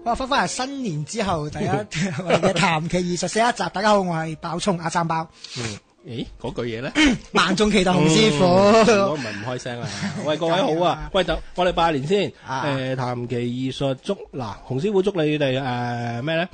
我翻嚟新年之後第一我哋嘅談期24一集，大家好，我係爆蔥阿三包。咦，嗰句嘢咧，萬眾期待洪師傅。如果唔係唔開聲啊！喂，各位好啊！喂，我哋拜年先。談期藝術祝洪師傅祝你哋咩咧？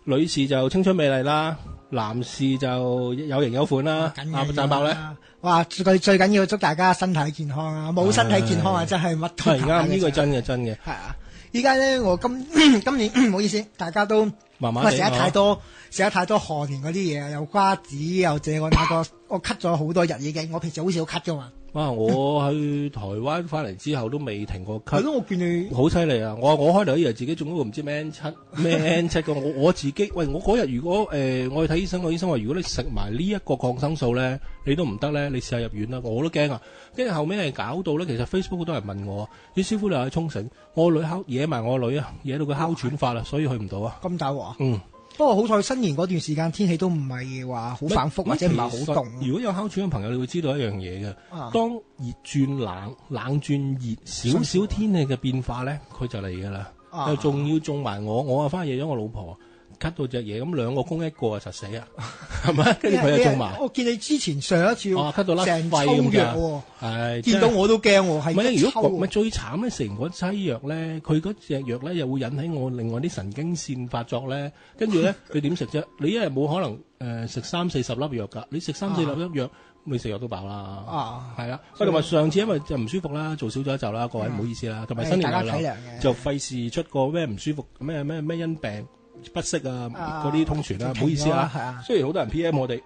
女士就青春美麗啦，男士就有型有款啦。讚爆咧！哇，最緊要祝大家身體健康啊！冇身體健康啊，真係乜都係啱，呢個真嘅。係啊！依家咧，我今年唔好意思，大家都麻麻地食得太多賀年嗰啲嘢，又瓜子又這個那個，我咳咗好多日已經。我平時好少咳噶嘛。哇！我去台灣翻嚟之後都未停過咳。係咯，我見你好犀利啊！我開頭以為自己中咗個唔知咩 N7 個，我自己喂，我嗰日如果我去睇醫生，個醫生話如果你食埋呢一個抗生素咧，你都唔得咧，你試下入院啦。我都驚啊！跟住後尾係搞到咧，其實 Facebook 好多人問我，啲師傅你又去沖繩，我女惹埋我女啊，惹到佢哮喘發啦，所以去唔到啊。咁大鑊。不過好彩新年嗰段時間天氣都唔係話好反覆或者唔係好凍。如果有哮喘嘅朋友，你會知道一樣嘢嘅，當熱轉冷，冷轉熱，少少天氣嘅變化咧，佢就嚟㗎啦。又仲要種埋我啊翻去惹咗我老婆。咳到隻嘢咁兩個公一個啊實死啊，係咪？跟住佢又中埋。我見你之前上一次咳到甩肺咁嘅，係見到我都驚喎。係咪？如果咪最慘咧，食完嗰劑藥咧，佢嗰隻藥咧又會引起我另外啲神經線發作咧，跟住咧你點食啫？你一日冇可能食30-40粒藥㗎，你食3-4粒藥，未食藥都飽啦。係啦，同埋上次因為就唔舒服啦，做少咗一集啦，各位唔好意思啦。同埋新年流流就費事出個咩唔舒服咩因病不適啊，嗰啲通傳啦，唔好意思啊。雖然好多人 PM 我哋，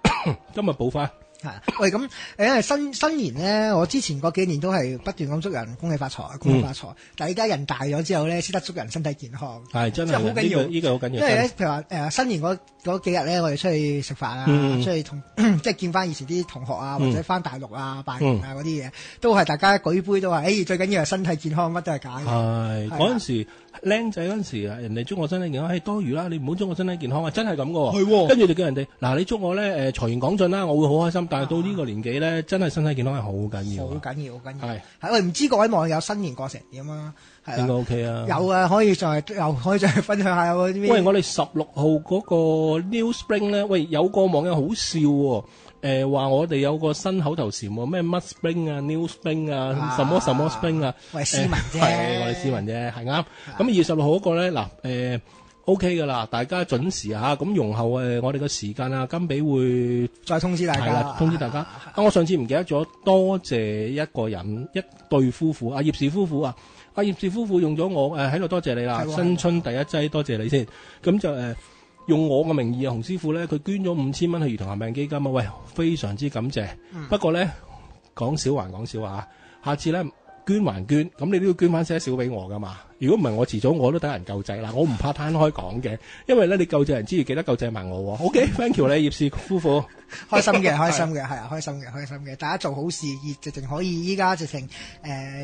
今日補翻。係喂，咁因為新年咧，我之前嗰幾年都係不斷咁祝人恭喜發財，恭喜發財。但係而家人大咗之後咧，識得祝人身體健康。係真係好緊要，呢個好緊要。因為咧，譬如話新年嗰幾日咧，我哋出去食飯啊，出去同即係見翻以前啲同學啊，或者翻大陸啊拜年啊嗰啲嘢，都係大家舉杯都話，最緊要係身體健康，乜都係假嘅。係嗰陣時，僆仔嗰陣時啊，人哋祝我身體健康，係多餘啦，你唔好祝我身體健康啊，真係咁噶。係，跟住就叫人哋嗱，你祝我咧財源廣進啦，我會好開心。但係到呢個年紀咧，真係身體健康係好緊要。好緊要，好緊要。係喂，唔知各位網友新年過成點啊？應該 OK 啊。有啊，可以再分享下有啲咩？喂，我哋16號嗰個 New Spring 咧，喂，有個網友好笑喎。話我哋有個新口頭禪喎，咩乜 Spring 啊 New Spring 啊，什麼什麼 Spring 啊，喂，斯文啫，係我哋斯文啫，係啱。咁2月16號嗰個咧，嗱OK 噶啦，大家準時嚇，咁容後我哋個時間啊，金比會再通知大家，通知大家。我上次唔記得咗，多謝一個人，一對夫婦，葉氏夫婦啊，葉氏夫婦用咗我喺度多謝你啦，新春第一劑多謝你先，咁就用我嘅名義啊，洪師傅咧，佢捐咗5000蚊去兒童癌病基金啊，喂，非常之感謝。不過咧，講少還講少啊，下次咧捐還捐，咁你都要捐翻些少俾我噶嘛。如果唔係，我遲早我都等人救濟啦。我唔怕攤開講嘅，因為咧你救濟人之餘，記得救濟埋我喎。OK，thank you 你葉氏夫婦，開心嘅，開心嘅，係啊，開心嘅，開心嘅。大家做好事，直情可以依家直情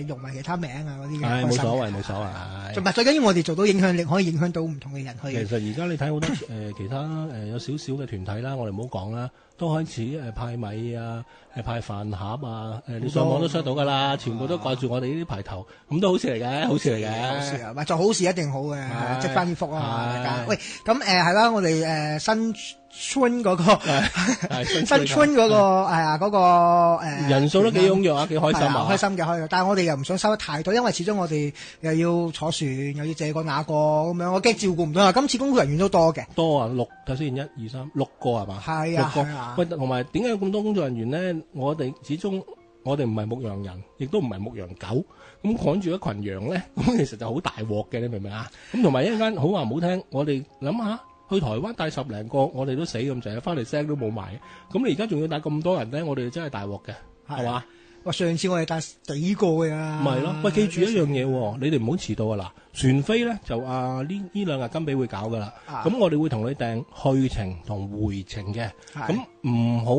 用埋其他名啊嗰啲嘅。係冇所謂，冇所謂。同埋最緊要我哋做到影響力，可以影響到唔同嘅人去。其實而家你睇好多其他有少少嘅團體啦，我哋唔好講啦，都開始派米啊，派飯盒啊，你上網都收到㗎啦，全部都掛住我哋呢啲牌頭，咁都好事嚟嘅，好事嚟嘅。咪做好事一定好嘅，積翻啲福啊！大家喂，咁係啦，我哋新春嗰個新春嗰個嗰個人數都幾踴躍啊，幾開心啊！開心嘅開心，但係我哋又唔想收得太多，因為始終我哋又要坐船，又要這個那個咁樣，我驚照顧唔到啊！今次工作人員都多嘅，多啊，6頭先1、2、3 6個係嘛？係啊，係啊。喂，同埋點解有咁多工作人員咧？我哋始終我哋唔係牧羊人，亦都唔係牧羊狗。咁趕住一群羊咧，咁其實就好大鑊嘅，你明唔明啊？咁同埋一陣間好話唔好聽，我哋諗下去台灣帶10零個，我哋都死咁滯，翻嚟聲都冇埋。咁你而家仲要帶咁多人咧，我哋真係大鑊嘅，係嘛？哇！上次我哋帶幾個㗎，唔係咯？喂，記住一樣嘢喎，你哋唔好遲到啊！嗱，船飛咧就呢2日金比會搞噶啦，咁我哋會同你訂去程同回程嘅，咁唔好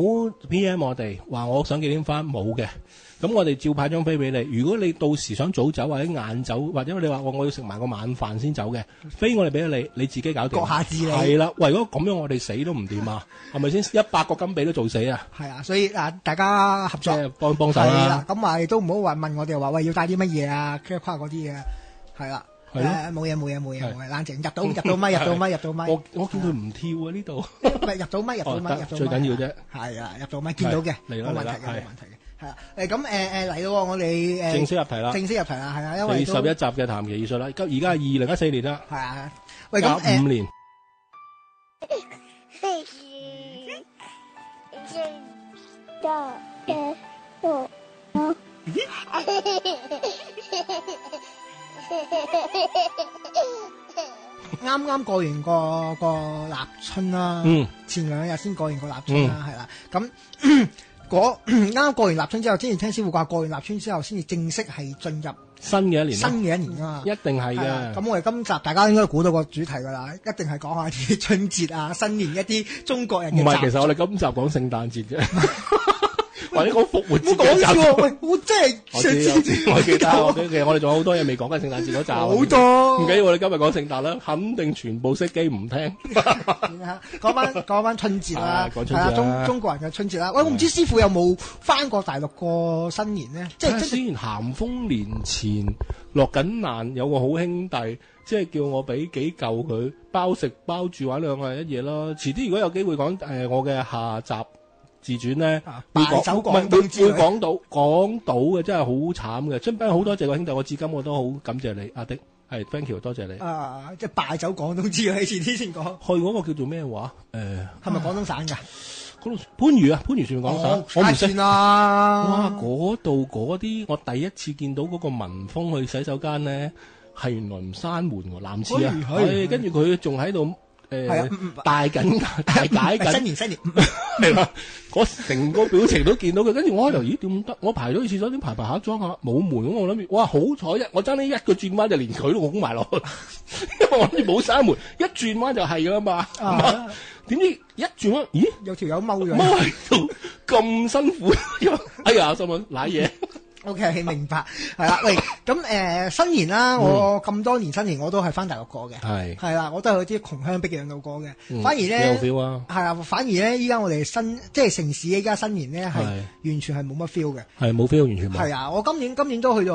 PM 我哋話我想幾點翻，冇嘅。咁我哋照派張飛俾你。如果你到時想早走或者晏走，或者你話我要食埋個晚飯先走嘅，飛我哋俾你，你自己搞掂。閣下自理。係啦，喂，如果咁樣我哋死都唔掂啊，係咪先？100個金比都做死啊！係啊，所以大家合作，即係幫手啦。係啦，咁話亦都唔好話問我哋話喂要帶啲乜嘢啊，跟住跨嗰啲嘢，係啦。係咯，冇嘢，冷靜，入到咪。我見佢唔跳啊呢度，咪入到咪，最緊要啫。係啊，入到咪見到嘅，冇問題嘅。係啊，咁嚟咯，我哋正式入題啦，係啊，因為第11集嘅談奇藝術啦，而家係2014年啦，係啊，喂咁5年。啱啱過完個立春啦，前2日先過完個立春啦，係啦，咁啱過完立春之後，之前聽師傅話過完立春之後，先至正式係進入新嘅一年啊，一定係嘅。咁我哋今集大家應該估到個主題噶啦，一定係講下啲春節啊、新年一啲中國人嘅習俗。唔係，其實我哋今集講聖誕節啫。或者講復活節講笑喂，我真係我記得，其實我哋仲有好多嘢未講嘅聖誕節嗰集。好多，唔緊要，我哋今日講聖誕啦，肯定全部熄機唔聽。講翻春節啦，講春節啦，中國人嘅春節啦。喂，我唔知師傅有冇翻過大陸過新年呢？即係雖然咸豐年前落緊難，有個好兄弟，即係叫我俾幾嚿佢包食包住玩2日1夜啦。遲啲如果有機會講我嘅下集自傳咧，會講到嘅，真係好慘嘅。真係好多謝個兄弟，我至今我都好感謝你，阿迪係 thank you， 多謝你。即係敗走廣東之啊！你遲啲先講。去嗰個叫做咩話？係咪廣東省㗎？嗰度番禺啊，番禺算廣東省，我唔識啦。哇！嗰度嗰啲，我第一次見到嗰個文峰去洗手間咧，係原來唔閂門喎，男廁啊，跟住佢仲喺度。大解緊新年係啦，我成個表情都見到佢，跟住我開頭咦點得？我排咗去廁所點排下裝下冇門，咁我諗住哇好彩我爭呢一個轉彎就連佢都拱埋落去，因為我諗住冇閂門，一轉彎就係噶啦嘛。點知一轉彎，咦有條友踎喺度咁辛苦，哎呀心諗瀨嘢。OK， 明白，係啦。喂，咁新年啦，我咁多年新年我都係翻大陸過嘅，係啦，我都係去啲窮鄉僻壤度過嘅。反而咧，有 feel 啊，係啦，反而咧，依家我哋即係城市依家新年咧係完全係冇乜 feel 嘅，係冇 feel，完全冇。係啊，我今年都去咗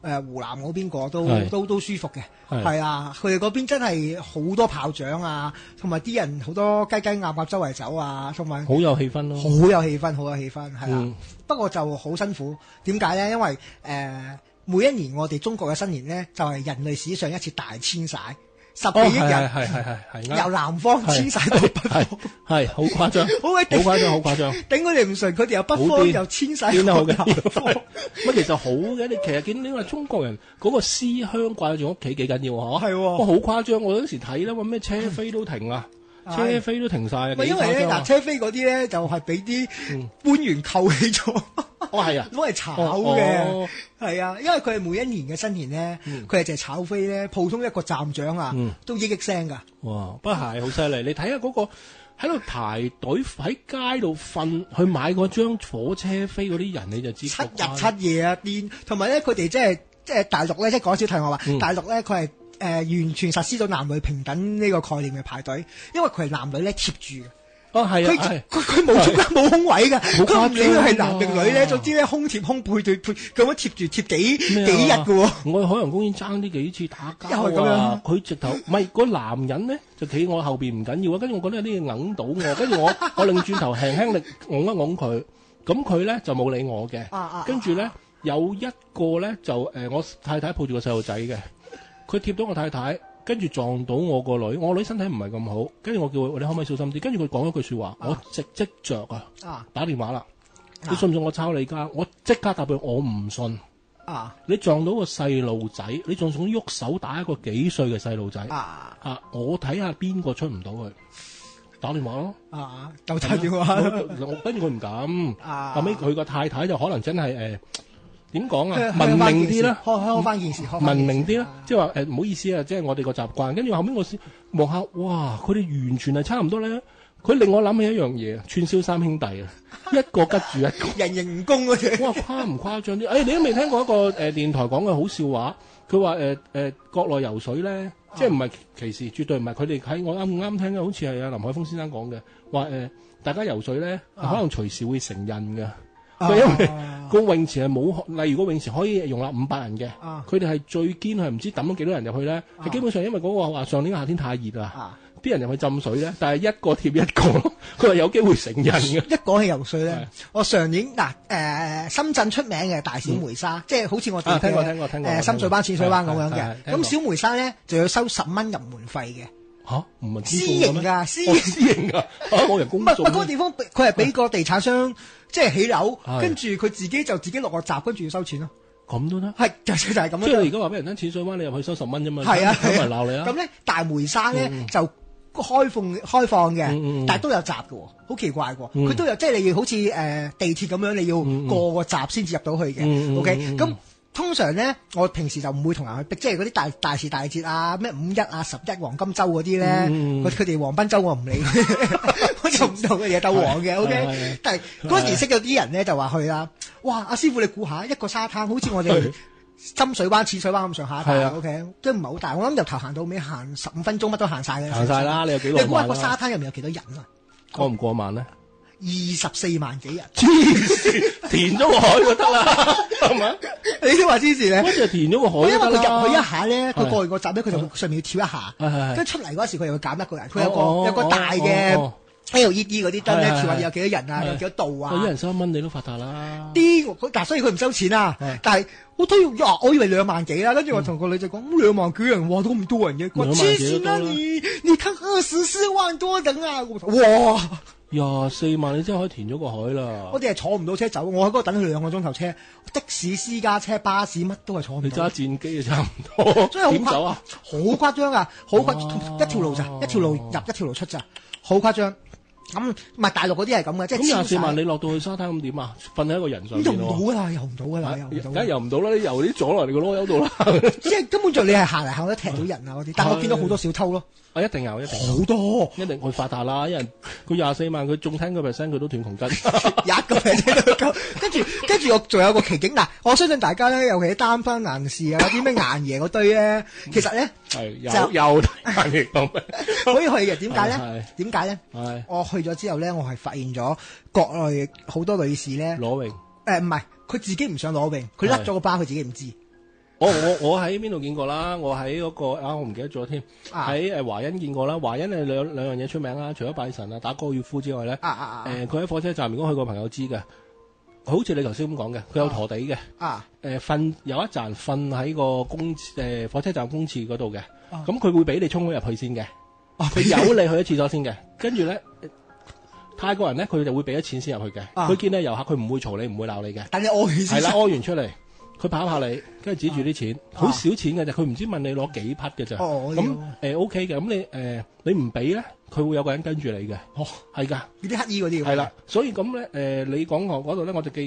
湖南嗰邊過，都舒服嘅，係啊，佢哋嗰邊真係好多炮仗啊，同埋啲人好多雞雞鴨鴨周圍走啊，同埋好有氣氛咯，好有氣氛，係啦。不過就好辛苦，點解咧？因為每一年我哋中國嘅新年咧，就係人類史上一次大遷徙，10幾億人係由南方遷徙到北方，係好誇張，好誇張，頂佢哋唔順，佢哋由北方又遷徙到南方。乜其實好嘅，你其實見到中國人嗰個思鄉掛住屋企幾緊要嗬？係喎，好誇張！我嗰時睇啦，話咩車飛都停啊！車飛都停晒啊！因為咧，車飛嗰啲咧就係俾啲官員扣起咗。係啊，攞嚟炒嘅，係啊，因為佢係每一年嘅新年咧，佢係淨係炒飛咧，普通一個站長啊，都億聲㗎。哇！不過係好犀利，你睇下嗰個喺度排隊喺街度瞓去買嗰張火車飛嗰啲人，你就知7日7夜啊癲，同埋咧佢哋即係大陸咧，即係講少題我話，大陸咧佢係。完全實施咗男女平等呢個概念嘅排隊，因為佢係男女咧貼住嘅。係佢冇中間冇空位㗎，佢唔理佢係男定女咧，總之咧空貼空背對背咁樣貼住貼幾日㗎喎。我去海洋公園爭啲幾次打交啊！佢直頭唔係個男人咧，就企我後邊唔緊要啊，跟住我覺得有啲嘢揞到我，跟住我擰轉頭輕輕力拱一拱佢，咁佢咧就冇理我嘅。跟住咧有一個咧就我太太抱住個細路仔嘅。佢貼到我太太，跟住撞到我個女，我女身體唔係咁好，跟住我叫佢，你可唔可以小心啲？跟住佢講一句說話，我即着打電話啦，你信唔信我抄你家？我即刻答佢，我唔信。你撞到個細路仔，你仲想喐手打一個幾歲嘅細路仔？我睇下邊個出唔到去，打電話咯。就打電話，跟住佢唔敢。後尾佢個太太就可能真係點講啊？文明啲啦，開翻件事，文明啲啦，即係話唔好意思啊，即係我哋個習慣。跟住後面我望下，哇！佢哋完全係差唔多咧。佢令我諗起一樣嘢，串燒三兄弟啊，一個吉住一個，人形蜈蚣嗰隻。哇！誇唔誇張啲？你都未聽過一個電台講嘅好笑話？佢話國內游水咧，即係唔係歧視，絕對唔係。佢哋喺我啱聽嘅，好似係阿林海峰先生講嘅，話大家游水咧，可能隨時會成印嘅。佢因為個泳池係冇，例如個泳池可以容納500人嘅，佢哋係最堅係唔知抌咗幾多人入去咧，係基本上因為嗰個話上年夏天太熱啦，啲人入去浸水咧，但係一個貼一個，佢話有機會成人嘅。一講起游水咧，我上年深圳出名嘅大小梅沙，即係好似我哋聽過深水灣、淺水灣咁樣嘅。咁小梅沙咧就要收10蚊入門費嘅。吓，唔係私營㗎，私營㗎，冇人公眾。嗰個地方佢係俾個地產商即係起樓，跟住佢自己落個閘，跟住要收錢咯。咁都得？係就係咁樣。即係你而家話俾人聽，淺水灣你入去收10蚊啫嘛。係啊，冇人鬧你啊。咁咧大梅沙咧就開放嘅，但係都有閘嘅，好奇怪喎。佢都有即係你要好似地鐵咁樣，你要過個閘先至入到去嘅。OK，咁。通常咧，我平時就唔會同人去逼，即係嗰啲大時大節啊，咩5·1啊、11黃金周嗰啲咧，佢哋黃賓周我唔理，我就唔同嘅嘢鬥黃嘅，OK。但係嗰時識咗啲人咧就話去啦，哇！阿師傅你估下一個沙灘，好似我哋深水灣、淺水灣咁上下大，OK，都唔係好大。我諗由頭行到尾行15分鐘乜都行晒嘅。行晒啦，你有幾耐？你估下個沙灘入面有幾多人啊？過唔過萬咧？24萬幾人，填咗個海就得啦，係咪？你都話之前咧，嗰就填咗個海，因為佢入去一下咧，佢過完個閘咧，佢就上面要跳一下，跟住出嚟嗰時佢又會減一個人，佢有個大嘅 LED 嗰啲燈咧，跳下有幾多人啊，有幾多度啊？一人收1蚊你都發達啦。但所以佢唔收錢啊，但係我以為2萬幾啦，跟住我同個女仔講2萬幾人，哇都咁多人嘅，我黐線啦你看24萬多人啊，哇！24萬你真係可以填咗個海啦！我哋係坐唔到車走，我喺嗰度等佢2個鐘頭車，的士、私家車、巴士乜都係坐唔到。你揸戰機就差唔多，點走啊？好誇張啊！好誇張，一條路咋，一條路入一條路出咋，好誇張。咁唔係大陸嗰啲係咁嘅，即係咁24萬你落到去沙灘咁點啊？瞓喺一個人上邊咯。游唔到㗎啦，游唔到㗎啦，梗係游唔到啦！你游啲阻落嚟個籮柚度啦。即係根本上你係行嚟行去踢到人啊嗰啲，但我見到好多小偷咯。一定有，一定好多，一定佢發達啦！一人佢24萬，佢中10%佢都斷窮筋，1%都夠。跟住我仲有個奇景嗱，我相信大家咧，尤其係單身男士啊，有啲咩硬爺嗰堆咧，其實咧係有硬爺講咩可以去嘅？點解咧？點解咧？我去咗之後咧，我係發現咗國內好多女士咧裸泳，唔係佢自己唔想裸泳，佢甩咗個包，佢自己唔知。我喺邊度見過啦？我喺嗰個我唔記得咗添。喺華欣見過啦。華欣係兩樣嘢出名啦，除咗拜神啊、打高爾夫之外咧，佢喺火車站如果去過朋友知嘅，好似你頭先咁講嘅，佢有陀地嘅。瞓有一站瞓喺個火車站公廁嗰度嘅，咁佢會俾你衝咗入去先嘅，佢由你去咗廁所先嘅，跟住咧。泰國人咧，佢就會俾咗錢先入去嘅。佢見你遊客，佢唔會嘈你，唔會鬧你嘅。但你屙完先。係啦，屙完出嚟，佢跑下你，跟住指住啲錢，好少錢嘅啫。佢唔知問你攞幾匹嘅咋。咁OK 嘅。咁你唔俾咧，佢會有個人跟住你嘅。係㗎。呢啲乞衣嗰啲。係啦，所以咁咧你講嗰度咧，我就記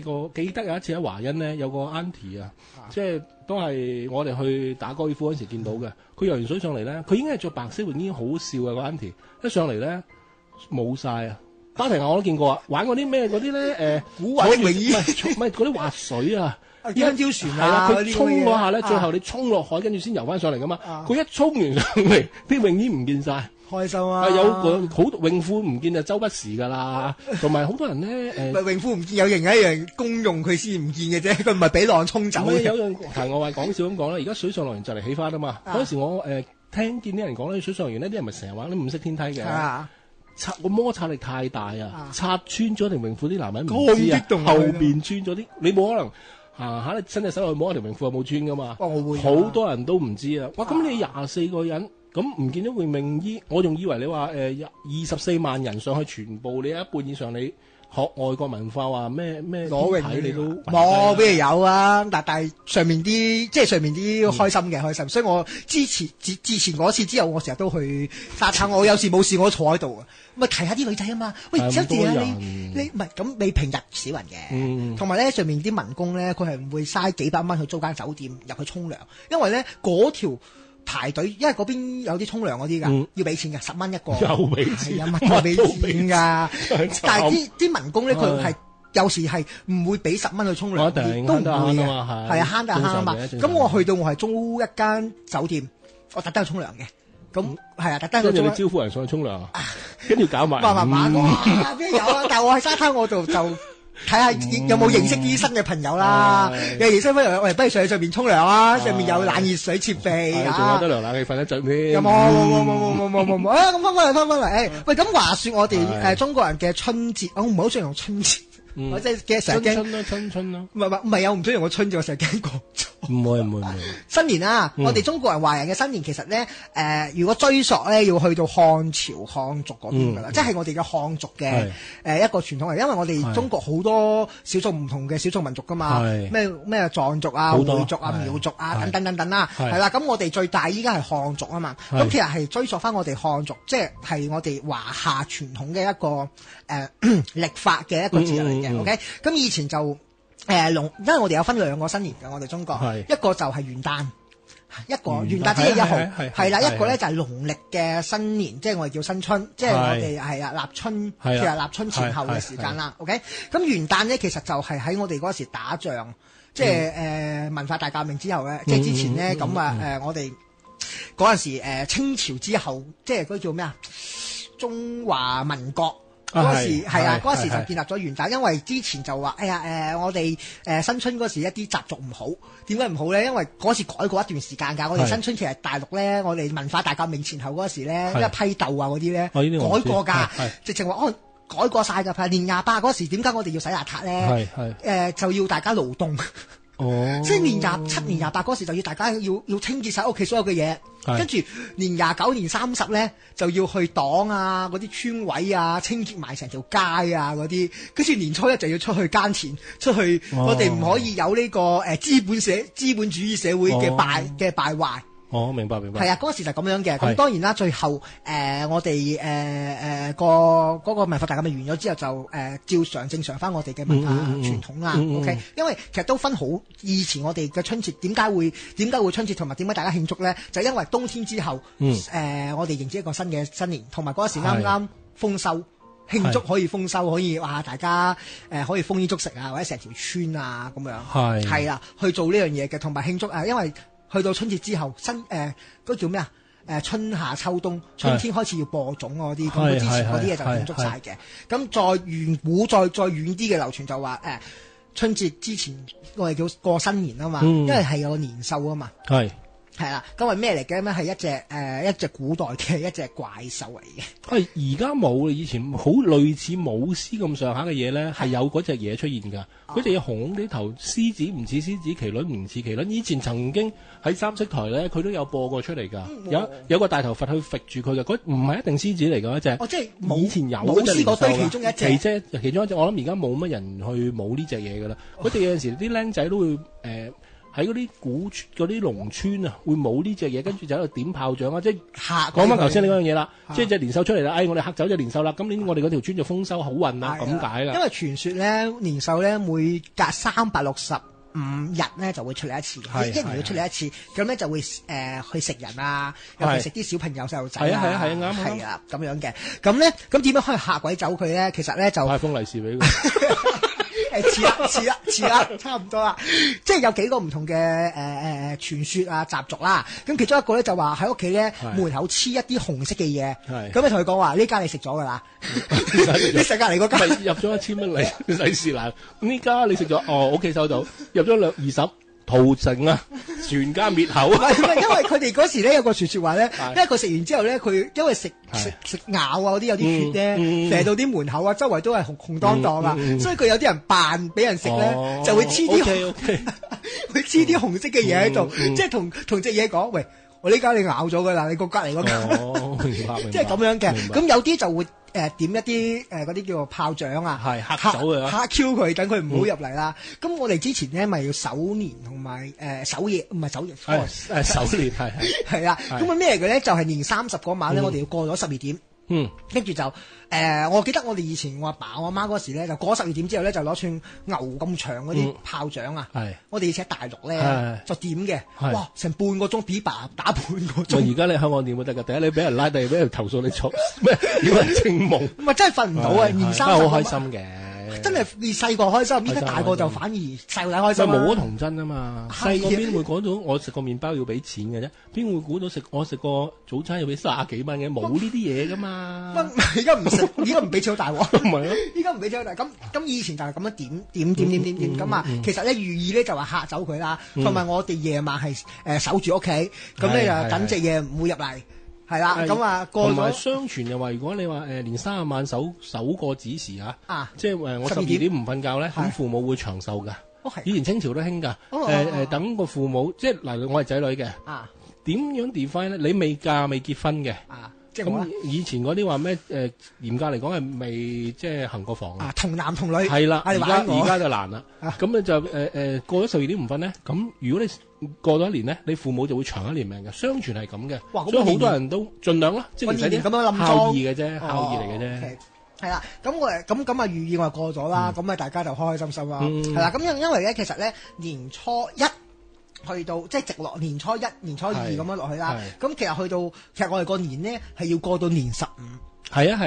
得有一次喺華欣咧，有個 auntie 啊，即係都係我哋去打高爾夫嗰時見到嘅。佢游完水上嚟咧，佢已經係着白色泳衣，好笑嘅個 auntie。一上嚟咧冇晒啊！巴提亞我都見過啊，玩嗰啲咩嗰啲咧古惑泳衣，唔係嗰啲滑水啊，香蕉船係啦，佢衝嗰下咧，最後你衝落海，跟住先游翻上嚟噶嘛。佢一衝完上嚟，啲泳衣唔見晒，開心啊！有個好泳褲唔見就周不時噶啦，同埋好多人咧泳褲唔見有型一樣公用佢先唔見嘅啫，佢唔係俾浪衝走嘅。有樣題我話講笑咁講啦，而家水上樂園就嚟起翻啊嘛。嗰時我聽見啲人講咧，水上樂園呢啲人咪成日玩啲五色天梯嘅。個摩擦力太大啊！擦穿咗條泳褲啲男人唔知啊，後邊穿咗啲，你冇可能行下你伸隻手去摸條泳褲有冇穿噶嘛？我會好多人都唔知啊！哇！咁你24個人咁唔見咗件泳衣，我仲以為你話24萬人上去，全部你有一半以上你學外國文化話咩裸泳你都冇邊度有啊？但係上面啲開心嘅開心，所以我之前嗰次之後，我成日都去沙灘。我有事冇事我都坐喺度啊，咪提下啲女仔啊嘛。喂，小姐啊，你唔係咁，你平日少人嘅，同埋咧上面啲民工咧，佢係唔會嘥幾百蚊去租間酒店入去沖涼，因為咧嗰條排隊，因為嗰邊有啲沖涼嗰啲㗎，要俾錢㗎，10蚊一個。又俾錢，係啊，乜都俾錢㗎。但係啲民工咧，佢係有時係唔會俾10蚊去沖涼，都唔會嘅。係啊，慳得慳啊嘛。咁我去到我係租一間酒店，我特登去沖涼嘅。咁係啊，特登去。跟住你招呼人上去沖涼啊？跟住搞埋。哇！邊有啊？但係我喺沙灘我就睇下有冇認識啲新嘅朋友啦。有認識朋友，喂，不如上去上面沖涼啊！上面有冷熱水設備仲有得涼冷氣瞓得着添。有冇啊！咁翻嚟，喂，咁話說我哋中國人嘅春節，我唔係好中意用春節。我即係成日驚春啦，唔係有唔中意用個春字，我成日驚講錯。唔會。新年啊，我哋中國人華人嘅新年其實咧，如果追溯咧，要去到漢朝漢族嗰邊噶啦，即係我哋嘅漢族嘅一個傳統嚟，因為我哋中國好多少數唔同嘅少數民族噶嘛，咩藏族啊、回族啊、苗族啊等等啦，係啦，咁我哋最大依家係漢族啊嘛，咁其實係追溯翻我哋漢族，即係我哋華夏傳統嘅一個曆法嘅一個節日嚟嘅。OK， 咁以前就因為我哋有分兩個新年嘅，我哋中國一個就係元旦，一個元旦即係1號，係啦，一個咧就係農曆嘅新年，即係我哋叫新春，即係我哋係啊立春，其實立春前後嘅時間啦。OK， 咁元旦咧其實就係喺我哋嗰時打仗，即係文化大革命之後咧，即係之前咧咁我哋嗰陣時清朝之後，即係嗰叫咩啊？中華民國。嗰時係啊，嗰時就建立咗元旦，因為之前就話，我哋新春嗰時一啲習俗唔好，點解唔好咧？因為嗰時改過一段時間㗎，我哋新春其實大陸咧，我哋文化大革命前後嗰時咧，一批鬥啊嗰啲咧，改過㗎，直情話改過晒㗎，年28嗰時點解我哋要洗邋遢咧？就要大家勞動。即係年27、年28嗰時就要大家要清潔晒屋企所有嘅嘢，跟住年29、年30咧就要去黨啊嗰啲村委啊清潔埋成條街啊嗰啲，跟住年初1就要出去耕田，出去我哋唔可以有呢個資本主義社會嘅敗壞。明白。係啊，嗰時就咁樣嘅。咁當然啦，最後我哋嗰個文化大革命完咗之後，就照常正常翻我哋嘅文化傳統啦。OK， 因為其實都分好，以前我哋嘅春節點解會春節同埋點解大家慶祝咧？就因為冬天之後，我哋迎接一個新嘅新年，同埋嗰時啱啱豐收，慶祝可以豐收，可以話大家可以豐衣足食啊，或者成條村啊咁樣。係啦，去做呢樣嘢嘅，同埋慶祝因為。去到春節之後，嗰叫咩啊？春夏秋冬，春天開始要播種嗰啲，咁之前嗰啲嘢就慶祝晒嘅。咁再遠古再遠啲嘅流傳就話春節之前我哋叫過新年啊嘛，因為係有個年獸啊嘛。係啦，咁係咩嚟嘅？咩係一隻古代嘅一隻怪獸嚟嘅。而家冇，以前好類似舞獅咁上下嘅嘢咧，係有嗰隻嘢出現㗎。嗰隻嘢紅啲頭，獅子唔似獅子，麒麟唔似麒麟。以前曾經喺三色台咧，佢都有播過出嚟㗎。有個大頭佛去揈住佢嘅，嗰唔係一定獅子嚟㗎，一隻。即係以前有舞獅嗰堆其中一隻。其中一隻，我諗而家冇乜人去舞呢隻嘢㗎啦。佢哋有陣時啲僆仔都會喺嗰啲嗰啲農村啊，會冇呢隻嘢，跟住就喺度點炮仗啊！即係講翻頭先你嗰樣嘢啦，即係隻年獸出嚟啦，我哋嚇走隻年獸啦，今年我哋嗰條村就豐收好運啦，咁解啦。因為傳說咧，年獸咧每隔365日咧就會出嚟一次，一年要出嚟一次，咁咧就會去食人啊，尤其食啲小朋友細路仔啊，啱係啊咁樣嘅。咁咧咁點樣可以嚇鬼走佢咧？其實咧就派封利是俾佢。似啦，差唔多啦。即係有幾個唔同嘅傳說啊習俗啦。咁其中一個咧就話喺屋企咧門口黐一啲紅色嘅嘢。咁你同佢講話呢間你食咗㗎啦，你食隔離嗰間。入咗1000蚊利是嗱，呢家你食咗屋企收到入咗20。屠城啊！全家滅口啊！因為佢哋嗰時咧有個傳說話咧，因為佢食完之後咧，佢因為食咬啊嗰啲有啲血咧，射到啲門口啊，周圍都係紅當當啊，所以佢有啲人扮俾人食咧，就會黐啲會黐啲紅色嘅嘢喺度，即係同隻嘢講，喂，我呢間你咬咗㗎啦，你個隔離嗰間，即係咁樣嘅。咁有啲就會點一啲嗰啲叫做炮仗啊，嚇走佢，嚇 Q 佢，等佢唔好入嚟啦。咁我哋之前咧咪要守年同埋守夜，唔係守夜，守年係啦。咁咩嚟嘅咧？就係年30嗰晚咧，我哋要過咗12點。跟住就我記得我哋以前我阿爸我阿媽嗰時咧，就過咗12點之後咧，就攞串牛咁長嗰啲炮仗啊。我哋以前喺大陸咧就點嘅，哇！成半個鐘比爸打半個鐘。而家你香港點都得㗎，第一你俾人拉，第二俾人投訴你錯咩？以為清夢。唔係真係瞓唔到啊！年30好開心嘅。真係你細個開心，依家大個就反而細個仔開心啦。冇咗童真啊嘛，細個邊會講到我食個麵包要俾錢嘅啫？邊會估到我食個早餐要俾30幾蚊嘅？冇呢啲嘢噶嘛。而家唔食，而家唔俾錢好大鑊。唔係咯，依家唔俾錢好大。咁以前就係咁樣點咁啊。其實咧寓意咧就話嚇走佢啦，同埋我哋夜晚係守住屋企，咁咧就等隻嘢唔會入嚟。係啦，咁啊過咗。同埋相傳又話，如果你話年30晚守個子時啊，即係我12點唔瞓覺咧，咁父母會長壽㗎。以前清朝都興㗎。等個父母，即係嗱，我係仔女嘅。點樣 define 咧？你未嫁未結婚嘅。咁以前嗰啲話咩？嚴格嚟講係未即係行過房啊。同男同女。係啦，而家就難啦。咁你就過咗12點唔瞓咧，咁如果你過咗一年咧，你父母就會長一年命嘅。相傳係咁嘅，所以好多人都盡量啦，即係咁樣冧孝義嘅啫，孝義嚟嘅啫。係啦，咁啊寓意我過咗啦，咁啊大家就開開心心啦。係啦，咁因為咧，其實咧年初一去到即係直落年初一、年初二咁樣落去啦。咁其實我哋個年咧係要過到年15。係啊，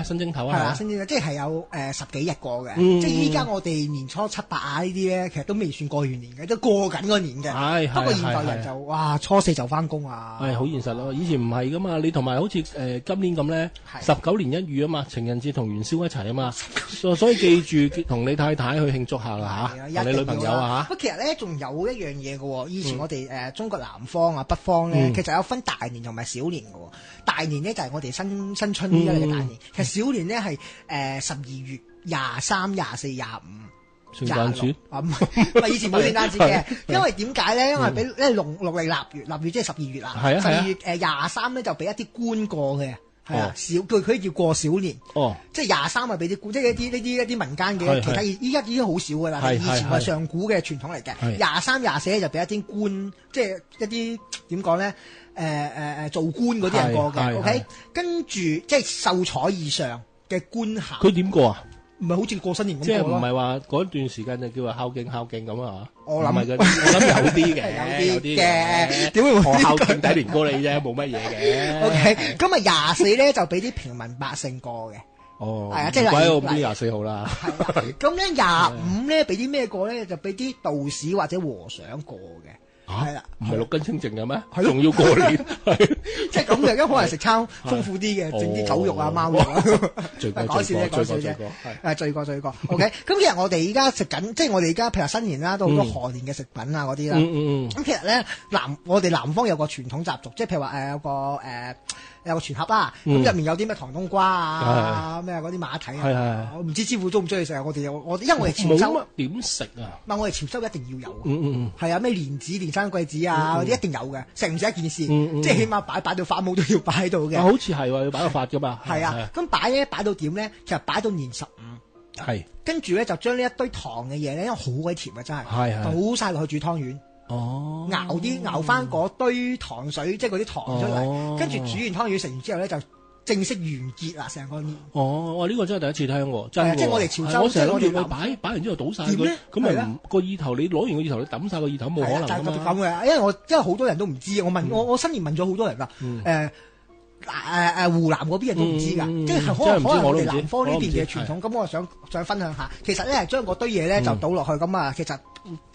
新正頭啊，係啊，新正頭即係有10幾日過嘅，即係依家我哋年初7、8啊呢啲咧，其實都未算過完年嘅，都過緊個年嘅。不過現代人就哇初4就翻工啊，係好現實咯。以前唔係噶嘛，你同埋好似今年咁咧，19年一遇啊嘛，情人節同元宵一齊啊嘛，所以記住同你太太去慶祝下啦嚇，同你女朋友啊嚇。不過其實咧仲有一樣嘢嘅喎，以前我哋中國南方啊北方咧，其實有分大年同埋小年嘅喎。大年咧就係我哋新春呢一嘅大年，其實小年咧係12月23、24、25。聖誕節唔係以前冇聖誕節嘅，因為點解咧？因為俾農曆臘月即係12月啦。12月23咧就俾一啲官過嘅，係啊，佢叫過小年。即係23啊，俾啲官，即係一啲民間嘅其他，依家已經好少噶啦。以前係上古嘅傳統嚟嘅。23、24咧就俾一啲官，即係一啲點講咧？做官嗰啲人過嘅，OK，跟住即係秀才以上嘅官銜。佢點過啊？唔係好似過新年咁過咯。即係唔係話嗰段時間就叫做孝敬咁啊？我諗有啲嘅，有啲嘅。點會學孝敬第一年過你啫，冇乜嘢嘅。OK，咁啊24咧就俾啲平民百姓過嘅。係啊，即係鬼我唔知24號啦。係啦，咁咧25咧俾啲咩過咧？就俾啲道士或者和尚過嘅。係啦，唔係六根清淨嘅咩？仲要過年，即係咁嘅，因為可能食餐豐富啲嘅，整啲狗肉啊、貓肉啊，講笑啫，罪過。OK，咁其實我哋而家食緊，即係我哋而家譬如新年啦，都好多賀年嘅食品啊嗰啲啦。咁其實咧我哋南方有個傳統習俗，即係譬如話有個全盒啦，咁入面有啲咩糖冬瓜啊，咩嗰啲馬蹄啊，我唔知師傅中唔中意食啊？我因為我哋潮州冇乜點食啊？唔係我哋潮州一定要有，係啊，咩蓮子、蓮生貴子啊嗰啲一定有嘅，食唔食一件事，即係起碼擺到發帽都要擺喺度嘅。好似係喎，要擺到發噶嘛。係啊，咁擺到點咧？其實擺到年15，係跟住咧就將呢一堆糖嘅嘢咧，因為好鬼甜啊，真係倒晒落去煮湯圓。熬翻嗰堆糖水，即係嗰啲糖出嚟，跟住煮完湯圓食完之後咧，就正式完結啦，成個年。呢個真係第一次聽喎，真係。即係我哋潮州，我成日諗住擺完之後倒晒佢，咁咪個意頭你攞完個意頭你抌晒個意頭，冇可能㗎嘛。咁嘅，因為好多人都唔知，我新年問咗好多人㗎，湖南嗰邊人都唔知㗎，即係可能我哋南方呢邊嘅傳統，咁我想分享下，其實咧將嗰堆嘢咧就倒落去，咁啊其實。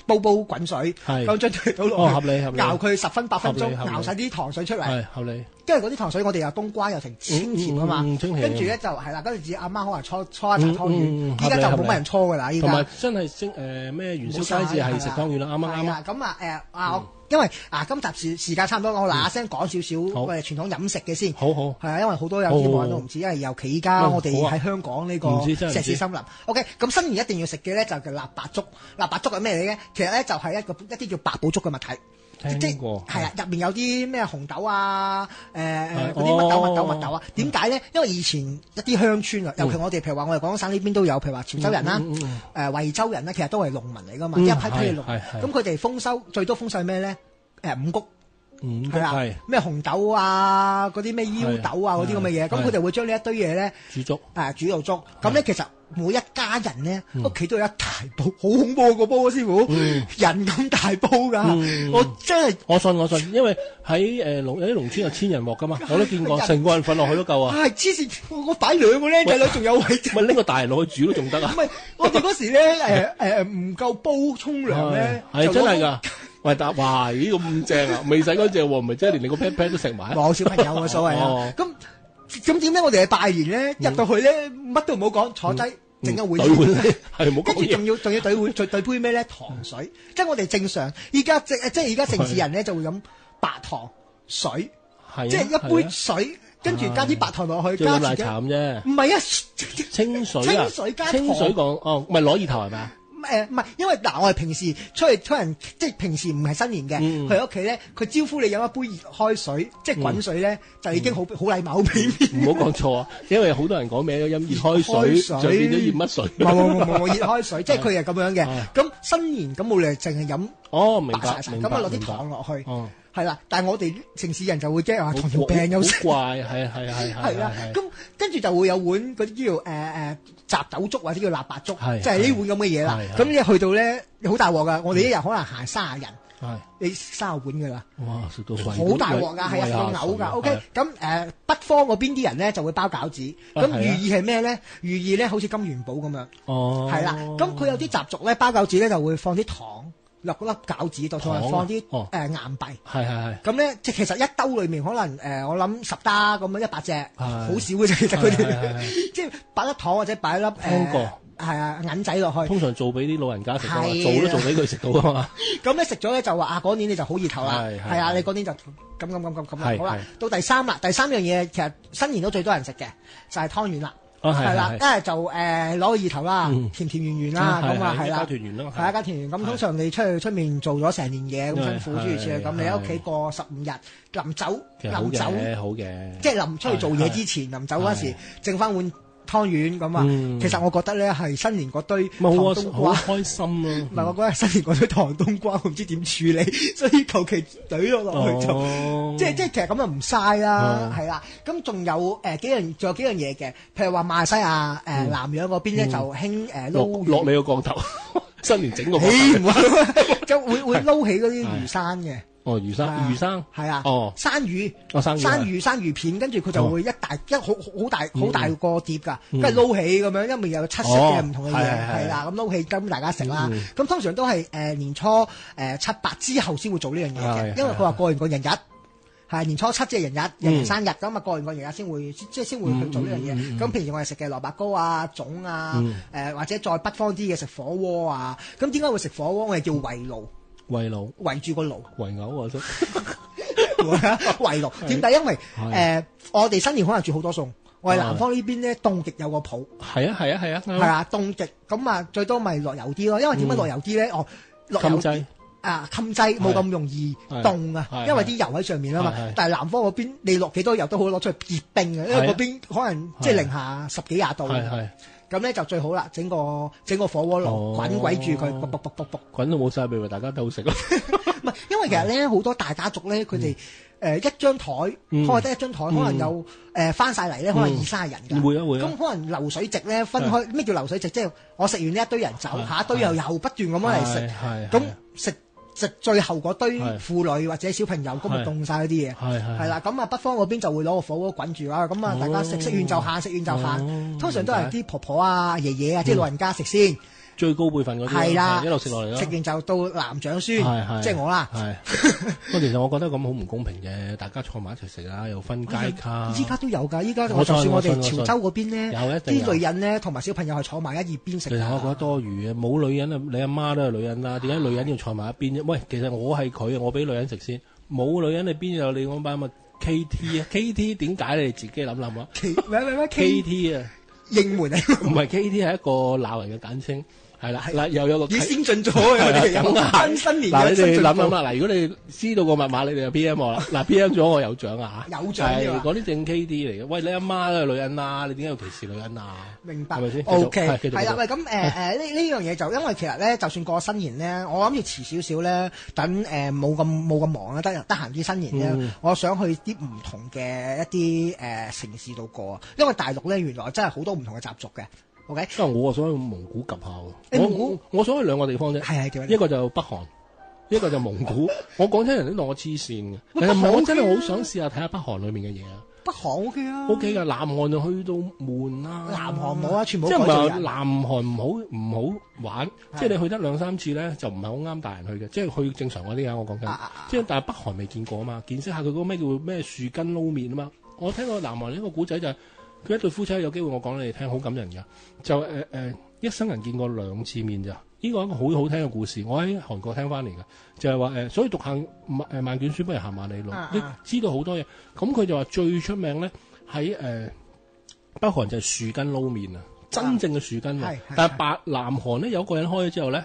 煲滾水，咁將佢倒落去，熬佢10分8分鐘，熬晒啲糖水出嚟，合理。因為嗰啲糖水我哋有冬瓜又成清甜啊嘛，跟住咧就係啦，跟住阿媽可能搓一茶湯圓，依家就冇乜人搓噶啦，依家。同埋真係咩元宵佳節係食湯圓啦，啱啊。咁因為今集時間差唔多，我嗱聲講少少傳統飲食嘅先。好。係啊，因為好多有啲人都唔知，因為尤其而家我哋喺香港呢個石屎森林。OK，咁新年一定要食嘅咧就叫臘八粥。臘八粥係咩嚟嘅？其實咧就係一啲叫八寶粥嘅物體。即係啊，入面有啲咩紅豆啊，嗰啲乜豆啊？點解咧？因為以前一啲鄉村啊，尤其我哋譬如話我哋廣東省呢邊都有，譬如話潮州人啦，惠州人咧，其實都係農民嚟噶嘛，一批嘅農民。咁佢哋豐收最多豐收係咩咧？五穀。係啦，咩紅豆啊，嗰啲咩腰豆啊，嗰啲咁嘅嘢，咁佢哋會將呢一堆嘢咧煮粥，煮到粥。咁咧其實每一家人咧屋企都有一大煲，好恐怖個煲啊！師傅，人咁大煲㗎，我真係我信，因為喺有啲農村有千人鑊㗎嘛，我都見過，成個人瞓落去都夠啊！係黐線，我擺兩個僆仔女仲有位，咪拎個大人落去煮都仲得啊！唔係，我哋嗰時咧唔夠煲沖涼咧，係真係㗎。喂，哇！咦咁正啊，未洗乾淨喎，唔係即係連你個 pat pat 都食埋。冇小朋友冇所謂啊。咁點咧？我哋係拜年咧，入到去咧，乜都唔好講，坐低整個碗，對碗係冇講嘢。跟住仲要對碗，對杯咩咧？糖水。即係我哋正常，依家即係而家城市人咧就會飲白糖水，即係一杯水，跟住加啲白糖落去，加奶茶咁啫。唔係啊，清水啊，清水加糖。清水講哦，唔係攞意頭係咪啊？唔係，因為嗱，我哋平時出人，即係平時唔係新年嘅，佢喺屋企咧，佢招呼你飲一杯熱開水，即係滾水咧，就已經好禮貌好俾面。唔好講錯啊，因為好多人講咩都飲熱開水，就變咗熱乜水。冇熱開水，即係佢係咁樣嘅。咁新年咁冇理由淨係飲明白，咁啊落啲糖落去。係啦，但係我哋城市人就會驚話糖尿病有好怪，係啦，咁跟住就會有碗嗰啲叫雜豆粥或者叫臘八粥，即係呢碗咁嘅嘢啦。咁你去到咧好大鑊噶，我哋一日可能行30人，你30碗噶啦。哇，食到好大鑊噶，係啊，到嘔噶。OK，咁北方嗰邊啲人咧就會包餃子，咁寓意係咩咧？寓意咧好似金元寶咁樣，係啦。咁佢有啲習俗咧，包餃子咧就會放啲糖落嗰粒餃子度，同埋放啲硬幣。係。咁咧，即係其實一兜裏面可能我諗10打咁樣100隻，好少嘅啫。其實佢哋即係擺粒糖或者擺粒銀仔落去。通常做俾啲老人家食噶嘛，做都做俾佢食到啊嘛。咁咧食咗咧就話嗰年你就好意頭啦。係啊，你嗰年就咁好啦。到第三樣嘢其實新年都最多人食嘅就係湯圓啦。係啦，一係就攞個意頭啦，甜甜圓圓啦，咁啊係啦，係一家團圓。咁通常你出面做咗成年嘢咁辛苦，諸如此類咁，你喺屋企過15日，臨走好嘅，即係臨出去做嘢之前，臨走嗰時剩翻碗湯圓咁啊。其實我覺得咧係新年嗰堆糖冬瓜好開心啊！唔係我覺得新年嗰堆糖冬瓜，我唔知點處理，所以求其懟咗落去就，即係其實咁就唔嘥啦，係啦。咁仲有幾樣嘢嘅，譬如話馬來西亞南洋嗰邊咧就興撈落你個降頭，新年整個就會撈起嗰啲魚生嘅。魚生係啊，生魚，生魚片，跟住佢就會一好大個碟㗎，跟住撈起咁樣，因為有7色嘅唔同嘅嘢，係啦，咁撈起咁大家食啦。咁通常都係年初7、8之後先會做呢樣嘢嘅，因為佢話過完個人日係年初7即係人日生日咁啊，過完個人日先會去做呢樣嘢。咁平時我哋食嘅蘿蔔糕啊、粽啊，或者再北方啲嘅食火鍋啊。咁點解會食火鍋？我哋叫圍爐。圍住個爐，圍牛啊！圍爐點解？因為我哋新年可能煮好多餸，我哋南方呢邊咧凍極有個譜。係啊，凍極咁啊，最多咪落油啲咯。因為點解落油啲咧？落油劑冚劑冇咁容易凍啊，因為啲油喺上面啊嘛。但係南方嗰邊你落幾多油都好，攞出去結冰啊，因為嗰邊可能即係零下10幾20度。咁咧就最好啦，整個火鍋爐滾鬼住佢，卜滾到冇晒味，大家都好食咯。唔係，因為其實咧好多大家族咧，佢哋一張台開得一張台，可能有翻晒嚟咧，可能20-30人㗎。會啊。咁可能流水席咧分開，咩叫流水席？即係我食完呢一堆人走，下一堆又不斷咁樣嚟食，咁食最後嗰堆婦女或者小朋友，咁咪凍晒嗰啲嘢。係啦，咁啊北方嗰邊就會攞個火鍋滾住啦，咁啊大家食完就限，通常都係啲婆婆啊、爺爺啊，即係老人家食先。最高輩份嗰啲係啦，一路食落嚟咯。食完就到男長孫，即係我啦。不過其實我覺得咁好唔公平嘅，大家坐埋一齊食啊，又分階級。依家都有㗎，依家就算我哋潮州嗰邊咧，啲女人咧同埋小朋友係坐埋一邊食。其實我覺得多餘嘅，冇女人啊，你阿媽都係女人啦，點解女人要坐埋一邊啫？喂，其實我係佢，我俾女人食先，冇女人你邊有你嗰班乜 KT 啊？KT 點解你哋自己諗諗啊？KT 啊，應門啊？唔係 KT 係一個鬧人嘅簡稱。係啦，嗱又有個已先進咗嘅，有新年嗱，你哋諗諗啦，嗱，如果你知道個密碼，你哋就 PM 我啦。嗱，PM 咗我有獎啊嚇，有獎嗰啲正 KD 嚟嘅。喂，你阿媽都係女人啊，你點解要歧視女人啊？明白，係咪先？OK，係啦，喂，咁呢樣嘢就因為其實咧，就算過新年咧，我諗要遲少少咧，等冇咁忙啊，得閒啲新年咧，我想去啲唔同嘅一啲城市度過，因為大陸咧原來真係好多唔同嘅習俗嘅。OK，因為我所謂蒙古及下蒙古我所謂兩個地方啫，係一個就北韓，一個就蒙古。我講真，人都當我黐線嘅。其實唔係，我真係好想試下睇下北韓裏面嘅嘢啊。北韓 OK 啊 ，OK 噶，南韓就去到悶啦。南韓冇啊，全部即係唔改造人。係南韓唔好玩，即係你去得2-3次咧，就唔係好啱大人去嘅。即係去正常嗰啲啊，我講緊。即係但係北韓未見過啊嘛，見識下佢嗰個咩叫咩樹根撈麵啊嘛。我聽過南韓呢個古仔就係佢一對夫妻，有機會我講你哋聽，好感人㗎。就一生人見過2次面咋。呢個係一個好好聽嘅故事，我喺韓國聽翻嚟嘅，就係話所以讀行萬卷書不如行萬里路，你知道好多嘢。咁佢就話最出名咧喺北韓就係樹根撈麵啊，真正嘅樹根喎。但係南韓咧有個人開咗之後咧，